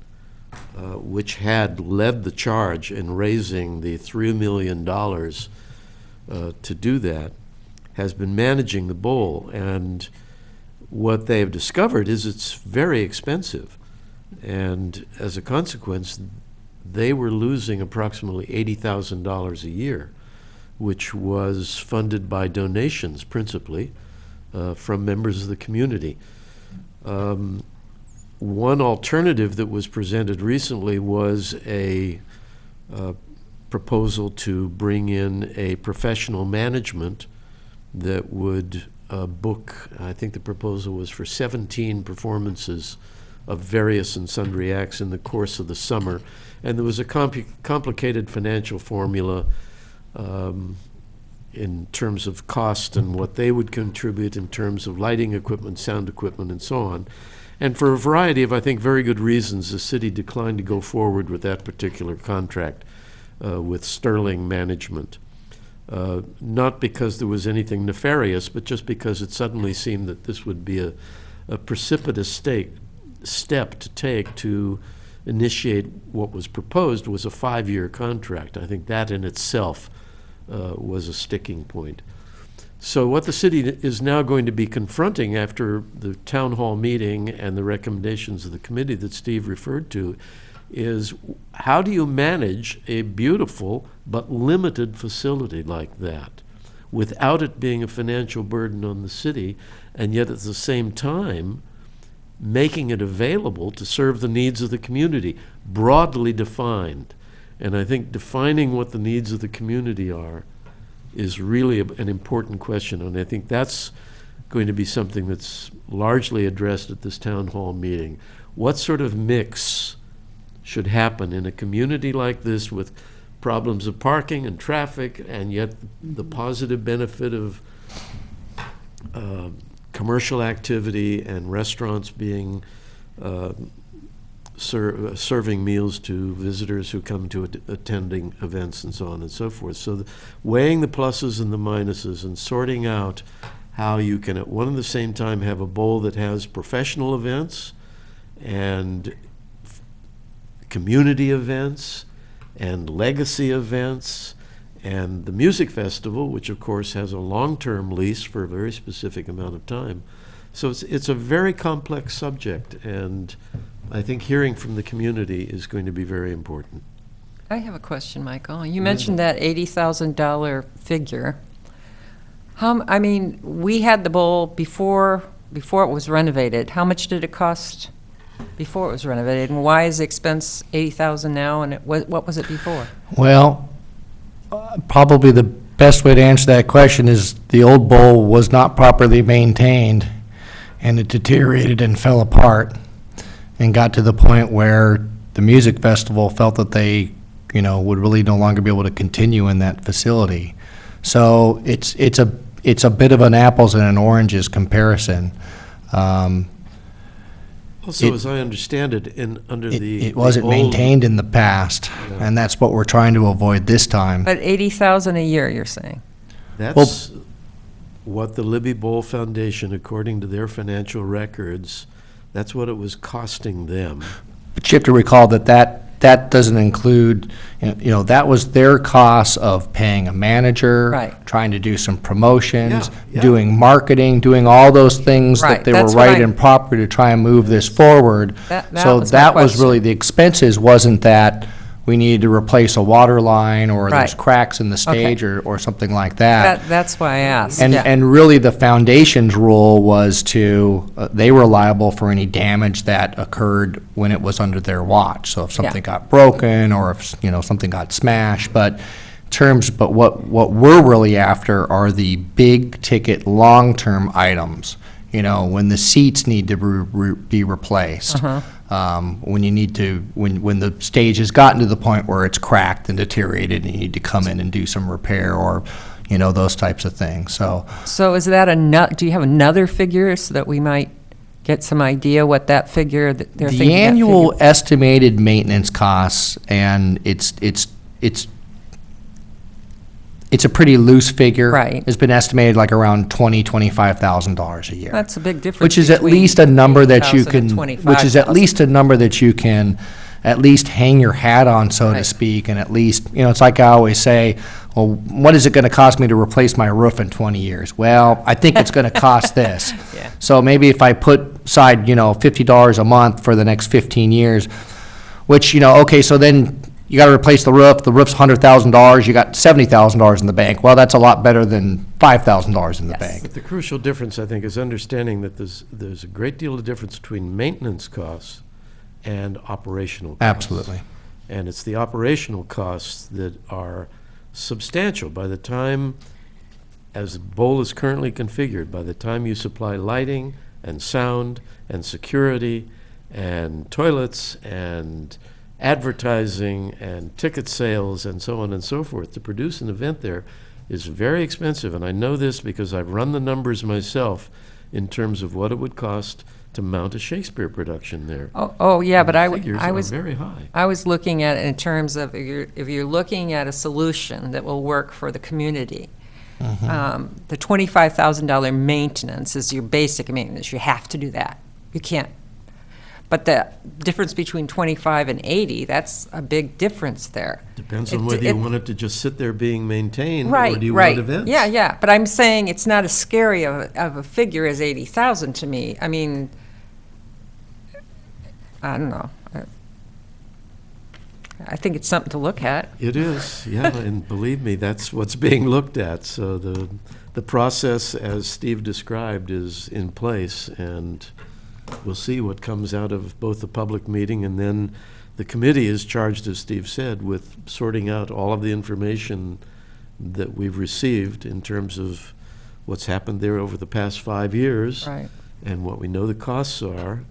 which had led the charge in raising the $3 million to do that, has been managing the bowl. And what they have discovered is it's very expensive. And as a consequence, they were losing approximately $80,000 a year, which was funded by donations principally from members of the community. One alternative that was presented recently was a proposal to bring in a professional management that would book, I think the proposal was for 17 performances of various and sundry acts in the course of the summer. And there was a complicated financial formula in terms of cost and what they would contribute in terms of lighting equipment, sound equipment, and so on. And for a variety of, I think, very good reasons, the city declined to go forward with that particular contract with Sterling Management. Not because there was anything nefarious, but just because it suddenly seemed that this would be a precipitous step to take to initiate what was proposed was a 5-year contract. I think that in itself was a sticking point. So what the city is now going to be confronting after the town hall meeting and the recommendations of the committee that Steve referred to is, how do you manage a beautiful but limited facility like that without it being a financial burden on the city, and yet at the same time making it available to serve the needs of the community, broadly defined. And I think defining what the needs of the community are is really an important question, and I think that's going to be something that's largely addressed at this town hall meeting. What sort of mix should happen in a community like this with problems of parking and traffic, and yet the positive benefit of commercial activity and restaurants being serving meals to visitors who come to attending events and so on and so forth. So weighing the pluses and the minuses and sorting out how you can at one and the same time have a bowl that has professional events and community events and legacy events and the music festival, which of course has a long-term lease for a very specific amount of time. So it's a very complex subject, and I think hearing from the community is going to be very important. I have a question, Michael. You mentioned that $80,000 figure. I mean, we had the bowl before it was renovated. How much did it cost before it was renovated, and why is the expense $80,000 now, and what was it before? Well, probably the best way to answer that question is the old bowl was not properly maintained, and it deteriorated and fell apart. and got to the point where the music festival felt that they, would really no longer be able to continue in that facility. So it's a bit of an apples and an oranges comparison. Also, as I understand it, under It the wasn't old- maintained in the past, Yeah. and that's what we're trying to avoid this time. But 80,000 a year, you're saying? That's what the Libby Bowl Foundation, according to their financial records, that's what it was costing them. But you have to recall that doesn't include, that was their costs of paying a manager. Right. Trying to do some promotions, Yeah. doing marketing, doing all those things Right, that they were that's what right I- and proper to try and move this forward. That So was my that was question. really, the expenses wasn't that we needed to replace a water line or there's Right. cracks in the stage or something like that. That's why I asked, And, yeah. and really, the foundation's role was to, they were liable for any damage that occurred when it was under their watch. So if something got broken, or if, something got smashed, but what we're really after are the big-ticket, long-term items. When the seats need to be replaced. When you need to, when the stage has gotten to the point where it's cracked and deteriorated, and you need to come in and do some repair, or, those types of things, so. So is that do you have another figure so that we might get some idea what that figure that they're thinking? The that annual figure- estimated maintenance costs, and it's a pretty loose figure. Right. It's been estimated like around $25,000 a year. That's a big difference. Which is at between least a number that you 80,000 and can, which is at 25,000. least a number that you can at least hang your hat on, so to Right. speak, and at least, it's like I always say, well, what is it gonna cost me to replace my roof in 20 years? Well, I think it's gonna cost this. Yeah. So maybe if I put aside, $50 a month for the next 15 years, which, okay, so then you gotta replace the roof's $100,000, you got $70,000 in the bank. Well, that's a lot better than $5,000 in the Yes. bank. But the crucial difference, I think, is understanding that there's a great deal of difference between maintenance costs and operational costs. Absolutely. And it's the operational costs that are substantial. By the time, as the bowl is currently configured, by the time you supply lighting and sound and security and toilets and advertising and ticket sales and so on and so forth, to produce an event there is very expensive. And I know this because I've run the numbers myself in terms of what it would cost to mount a Shakespeare production there. Oh, yeah, but The figures I are was, very high. I was looking at it in terms of if you're looking at a solution that will work for the community. The $25,000 maintenance is your basic maintenance. You have to do that. You can't. But the difference between 25 and 80, that's a big difference there. Depends on It- whether you it- want it to just sit there being maintained, or Right, do you right. want events? Yeah, but I'm saying it's not as scary of a figure as 80,000 to me. I mean, I don't know. I think it's something to look at. It is, yeah, and believe me, that's what's being looked at. So the process, as Steve described, is in place, and we'll see what comes out of both the public meeting, and then the committee is charged, as Steve said, with sorting out all of the information that we've received in terms of what's happened there over the past 5 years. Right. And what we know the costs are,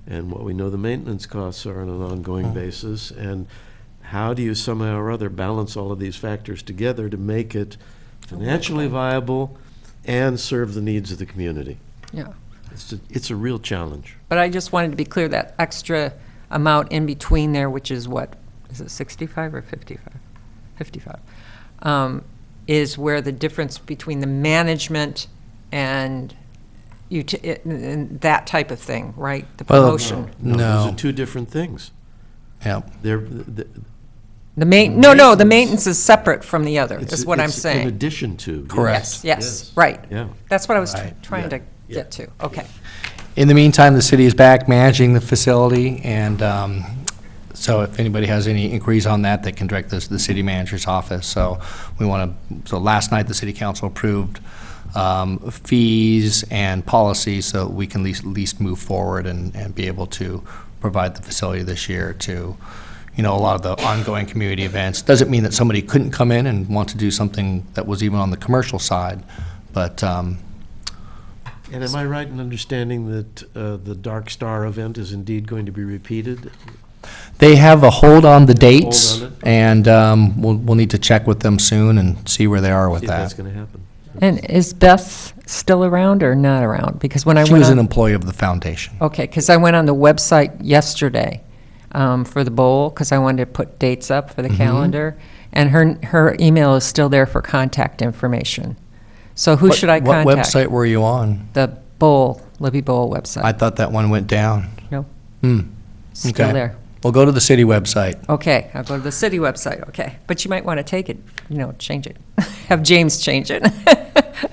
and what we know the maintenance costs are on an ongoing basis, and how do you somehow or other balance all of these factors together to make it financially viable and serve the needs of the community? Yeah. It's a real challenge. But I just wanted to be clear, that extra amount in between there, which is what, is it 65 or 55? 55. Is where the difference between the management and and that type of thing, right? The Well, promotion. Those No. are two different things. Yeah. The The maintenance is separate from the other, is what I'm In saying. addition to. Correct. Yes, right. Yeah. That's what I was Right. trying to Yeah. get to. Okay. In the meantime, the city is back managing the facility, and so if anybody has any inquiries on that, they can direct this to the city manager's office. So last night, the city council approved fees and policies, so we can at least move forward and be able to provide the facility this year to, a lot of the ongoing community events. Doesn't mean that somebody couldn't come in and want to do something that was even on the commercial side, but And am I right in understanding that the Dark Star event is indeed going to be repeated? They have a hold on the dates, Hold on it. and we'll need to check with them soon and see where they are with See if that's that. going to happen. And is Beth still around or not around? Because when I She went was an on, employee of the foundation. okay, because I went on the website yesterday for the bowl, because I wanted to put dates up for the calendar, and her email is still there for contact information. So who should I contact? What website were you on? The bowl, Libby Bowl website. I thought that one went down. No, Hmm. still Okay. there. We'll go to the city website. Okay, I'll go to the city website, okay. But you might want to take it, change it. Have James change it.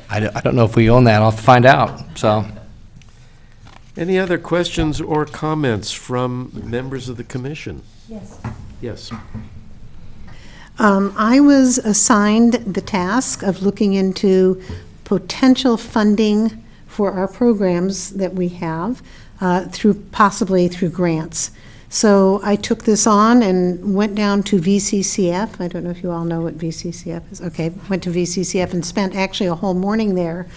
I don't know if we own that. I'll have to find out, so. Any other questions or comments from members of the commission? Yes. Yes. I was assigned the task of looking into potential funding for our programs that we have possibly through grants. So I took this on and went down to VCCF. I don't know if you all know what VCCF is. Okay, went to VCCF and spent actually a whole morning there.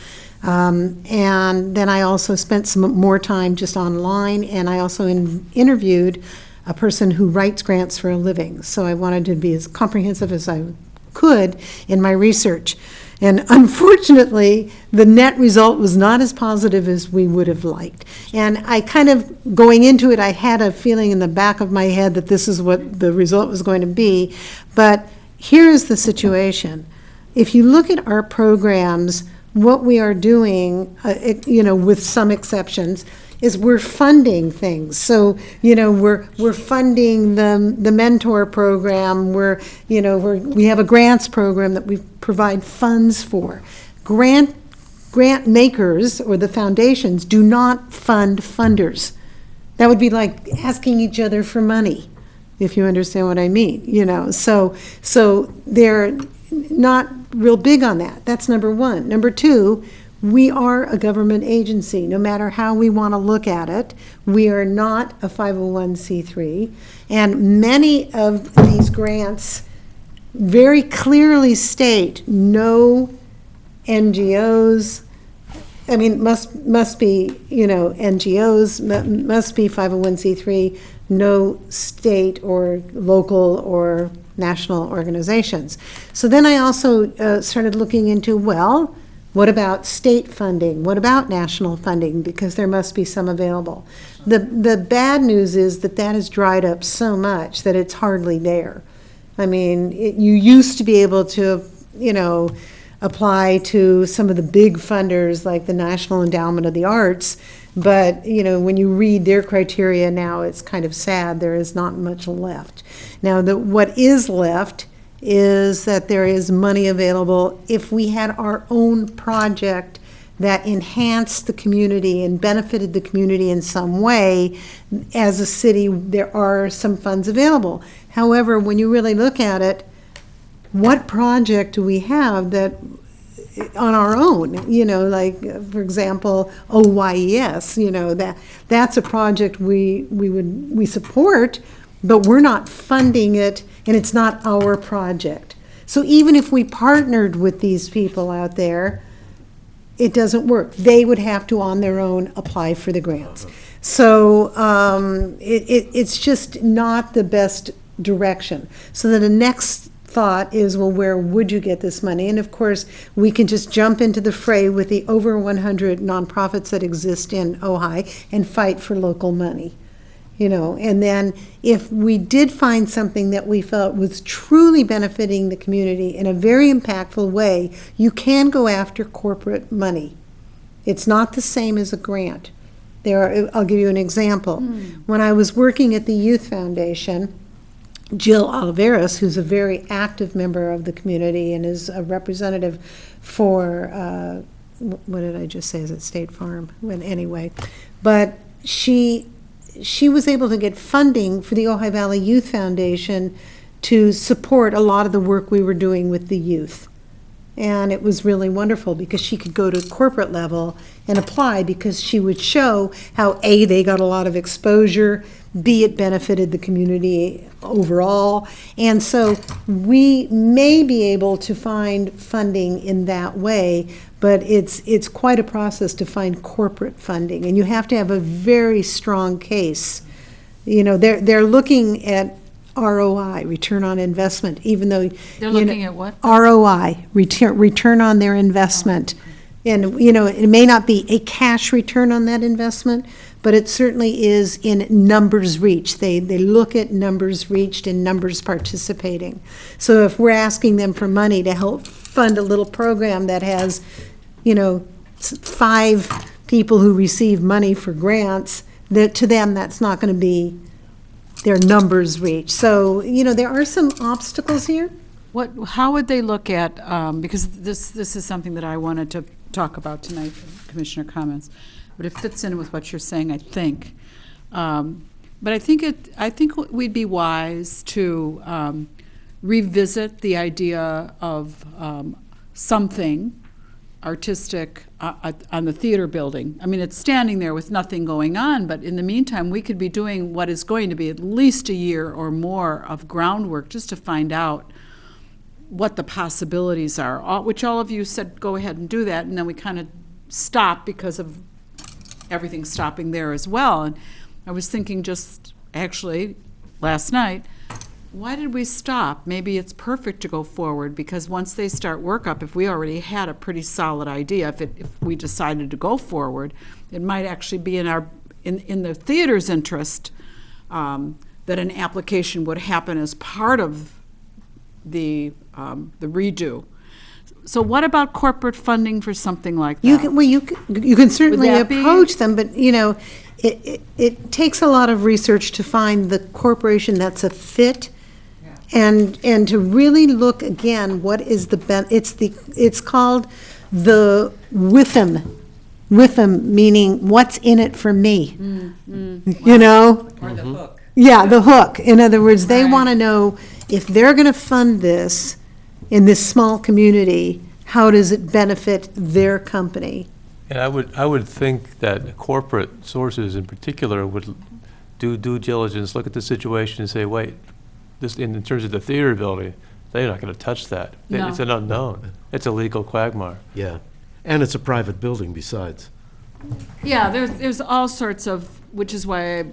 And then I also spent some more time just online, and I also interviewed a person who writes grants for a living. So I wanted to be as comprehensive as I could in my research. And unfortunately, the net result was not as positive as we would have liked. And I kind of, going into it, I had a feeling in the back of my head that this is what the result was going to be. But here is the situation. If you look at our programs, what we are doing, with some exceptions, is we're funding things. So, we're funding the mentor program. We have a grants program that we provide funds for. Grant makers or the foundations do not fund funders. That would be like asking each other for money, if you understand what I mean. So they're not real big on that. That's number one. Number two, we are a government agency, no matter how we want to look at it. We are not a 501c3, and many of these grants very clearly state no NGOs. I mean, must be, NGOs, must be 501c3, no state or local or national organizations. So then I also started looking into, what about state funding? What about national funding? Because there must be some available. The bad news is that has dried up so much that it's hardly there. I mean, you used to be able to, apply to some of the big funders like the National Endowment of the Arts, but, when you read their criteria now, it's kind of sad. There is not much left. Now, what is left is that there is money available if we had our own project that enhanced the community and benefited the community in some way. As a city, there are some funds available. However, when you really look at it, what project do we have that on our own, like, for example, OYES, that's a project we support, but we're not funding it, and it's not our project. So even if we partnered with these people out there, it doesn't work. They would have to, on their own, apply for the grants. So it's just not the best direction. So then the next thought is, where would you get this money? And of course, we can just jump into the fray with the over 100 nonprofits that exist in Ojai and fight for local money. And then if we did find something that we felt was truly benefiting the community in a very impactful way, you can go after corporate money. It's not the same as a grant. I'll give you an example. When I was working at the Youth Foundation, Jill Oliveras, who's a very active member of the community and is a representative for, what did I just say, is it State Farm? Anyway, but she was able to get funding for the Ojai Valley Youth Foundation to support a lot of the work we were doing with the youth. And it was really wonderful because she could go to corporate level and apply, because she would show how, A, they got a lot of exposure, B, it benefited the community overall. And so we may be able to find funding in that way, but it's quite a process to find corporate funding, and you have to have a very strong case. You know, they're looking at ROI, return on investment, even though. They're looking at what? ROI, return on their investment. And, you know, it may not be a cash return on that investment, but it certainly is in numbers reached. They look at numbers reached and numbers participating. So if we're asking them for money to help fund a little program that has, you know, 5 people who receive money for grants, that to them, that's not going to be their numbers reached. So, you know, there are some obstacles here. How would they look at, because this is something that I wanted to talk about tonight, Commissioner comments, but it fits in with what you're saying, I think. But I think we'd be wise to revisit the idea of something artistic on the theater building. I mean, it's standing there with nothing going on, but in the meantime, we could be doing what is going to be at least a year or more of groundwork just to find out what the possibilities are, which all of you said, go ahead and do that, and then we kind of stopped because of everything stopping there as well. And I was thinking just actually last night, why did we stop? Maybe it's perfect to go forward, because once they start work up, if we already had a pretty solid idea, if we decided to go forward, it might actually be in the theater's interest that an application would happen as part of the redo. So what about corporate funding for something like that? You can certainly Would that be- approach them, but, you know, it takes a lot of research to find the corporation that's a fit, and to really look again, what is it's called the WIFM, meaning what's in it for me, you know? Or the hook. Yeah, the hook. In other words, they Right. want to know if they're going to fund this in this small community, how does it benefit their company? And I would think that corporate sources in particular would do due diligence, look at the situation and say, wait, this, in terms of the theater building, they're not going to touch that. No. It's an unknown. It's a legal quagmire. Yeah. And it's a private building besides. Yeah, there's all sorts of, which is why I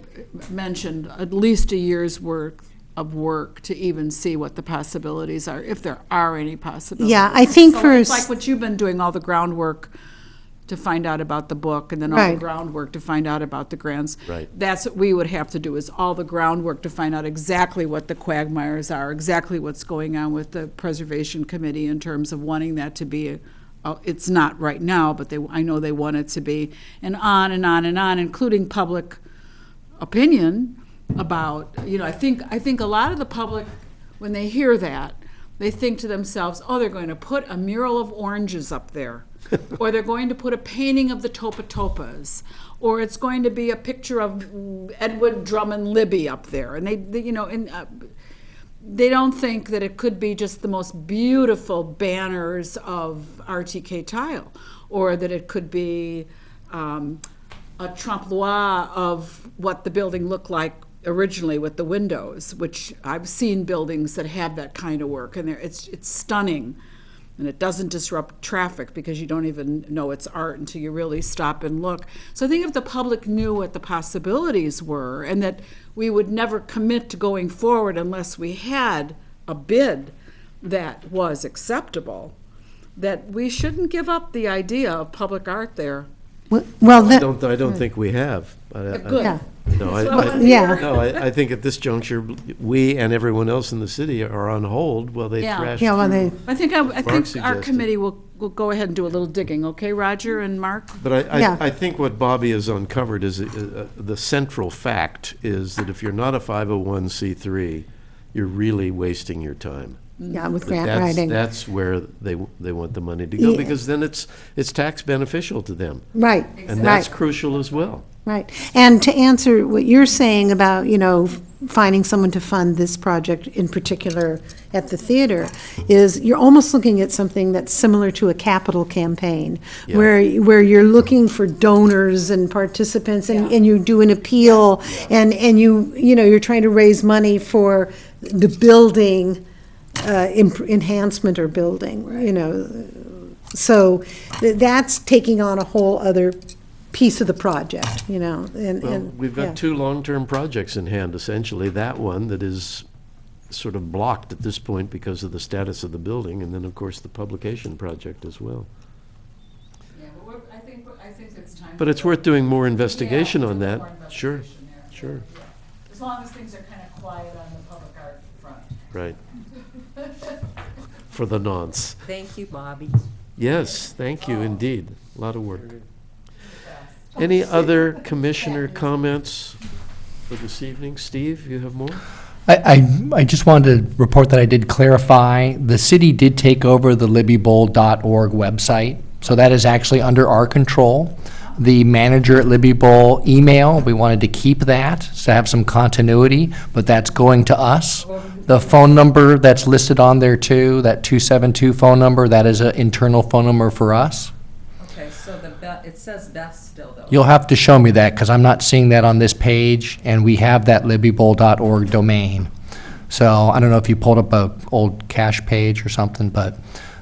mentioned at least a year's worth of work to even see what the possibilities are, if there are any possibilities. Yeah, I think So for it's like what you've been doing, all the groundwork to find out about the book, and then all the Right. groundwork to find out about the grants. Right. That's what we would have to do, is all the groundwork to find out exactly what the quagmires are, exactly what's going on with the Preservation Committee in terms of wanting that to be it's not right now, but I know they want it to be, and on and on and on, including public opinion about, you know, I think a lot of the public, when they hear that, they think to themselves, oh, they're going to put a mural of oranges up there, or they're going to put a painting of the Topa Topas, or it's going to be a picture of Edward Drummond Libby up there, and they you know, and they don't think that it could be just the most beautiful banners of RTK tile, or that it could be a trompe-l'oeil of what the building looked like originally with the windows, which I've seen buildings that have that kind of work, and it's stunning, and it doesn't disrupt traffic because you don't even know it's art until you really stop and look. So I think if the public knew what the possibilities were, and that we would never commit to going forward unless we had a bid that was acceptable, that we shouldn't give up the idea of public art there. Well, I don't think we have. Good. yeah. No, Yeah. no, I think at this juncture, we and everyone else in the city are on hold while they Yeah. thrash Yeah, well, through. I think our suggested. committee will go ahead and do a little digging, okay, Roger and Mark? But Yeah. I think what Bobby has uncovered is, the central fact is that if you're not a 501c3, you're really wasting your time. Yeah, with That grant that's- writing. That's where they want the money to go, Yeah. because then it's tax beneficial to them. Right, And that's right. crucial as well. Right. And to answer what you're saying about, finding someone to fund this project in particular at the theater, is you're almost looking at something that's similar to a capital campaign, Yeah. where you're looking for donors and participants, and you do an appeal, and you're trying to raise money for the building, enhancement or building, So that's taking on a whole other piece of the project, and. Well, we've yeah. got two long-term projects in hand, essentially. That one that is sort of blocked at this point because of the status of the building, and then, of course, the publication project as well. Yeah, but I think it's time. But it's worth doing more investigation on that. More Sure, investigation there. sure. Yeah. As long as things are kind of quiet on the public art front. Right. For the nonce. Thank you, Bobby. Yes, thank you, indeed. A lot of work. Any other commissioner comments for this evening? Steve, you have more? I just wanted to report that I did clarify, the city did take over the libbybowl.org website, so that is actually under our control. The manager at Libby Bowl email, we wanted to keep that to have some continuity, but that's going to us. The phone number that's listed on there too, that 272 phone number, that is an internal phone number for us. Okay, so it says Beth still, though. You'll have to show me that, because I'm not seeing that on this page, and we have that libbybowl.org domain. So I don't know if you pulled up a old cache page or something, but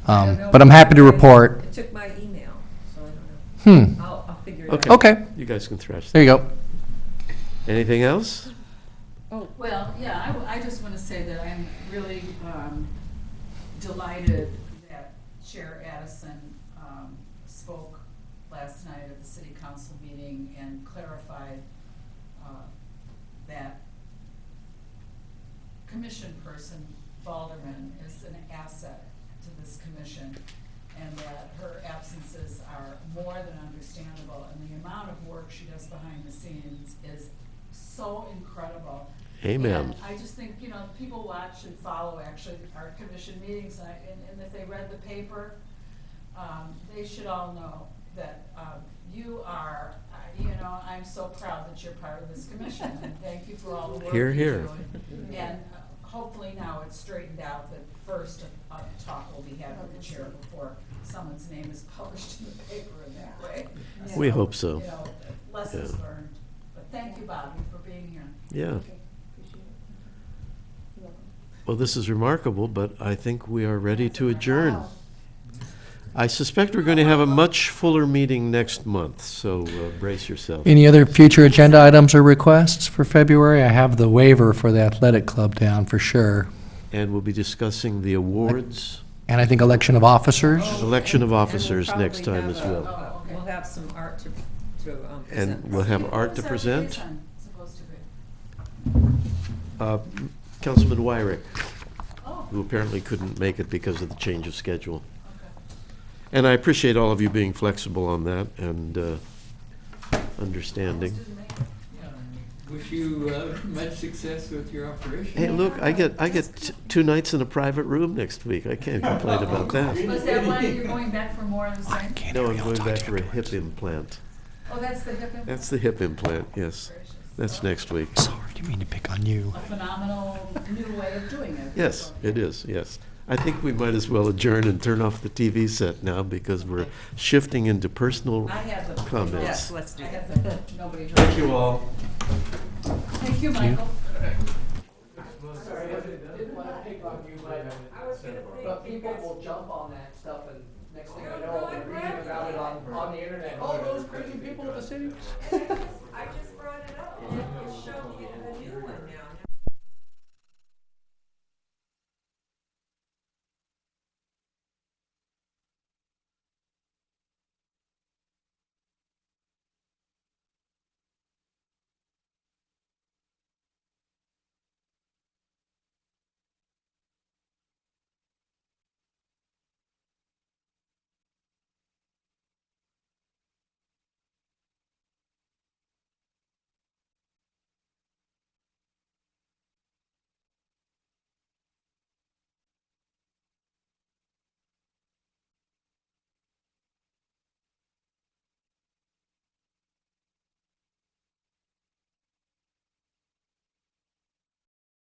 I'm happy to report. It took my email, so I don't know. I'll figure it out. Okay. Okay, You guys can thrash that. there you go. Anything else? Well, yeah, I just want to say that I'm really delighted that Chair Addison spoke last night at the city council meeting and clarified that commission person, Balderman, is an asset to this commission, and that her absences are more than understandable, and the amount of work she does behind the scenes is so incredible. Amen. And I just think, people watch and follow actually our commission meetings, and if they read the paper, they should all know that you are, I'm so proud that you're part of this commission, and thank you for all the work Hear, you hear. do. And hopefully now it's straightened out that first a talk will be had with the chair before someone's name is published in the paper in that way. We hope so. Lessons Yeah. learned. But thank you, Bobby, for being here. Yeah. Well, this is remarkable, but I think we are ready to adjourn. I suspect we're going to have a much fuller meeting next month, so brace yourself. Any other future agenda items or requests for February? I have the waiver for the athletic club down for sure. And we'll be discussing the awards, And I think election of officers. election of officers next time as well. Oh, okay. We'll have some art to present. And we'll have art to Who's our present. liaison supposed to be? Councilman Wyrick, Oh, who apparently couldn't make it because of the change of schedule. okay. And I appreciate all of you being flexible on that and understanding. Didn't make it. Wish you much success with your operation. Hey, look, I get 2 nights in a private room next week. I can't complain about that. Was that why you're going back for more of the same? No, I'm going back for a hip implant. Oh, that's the hip implant? That's the hip implant, yes. Gracious. That's next week. Sorry, didn't mean to pick on you. A phenomenal new way of doing it. Yes, it is, yes. I think we might as well adjourn and turn off the TV set now because we're shifting into personal I have the. comments. Yes, let's do I that. have the, nobody heard. Thank you all. Thank you, Michael. Sorry, I didn't want to pick on you, but people will jump on that stuff, and next thing I know, they're reading about it on the internet. Oh, those crazy people of the city.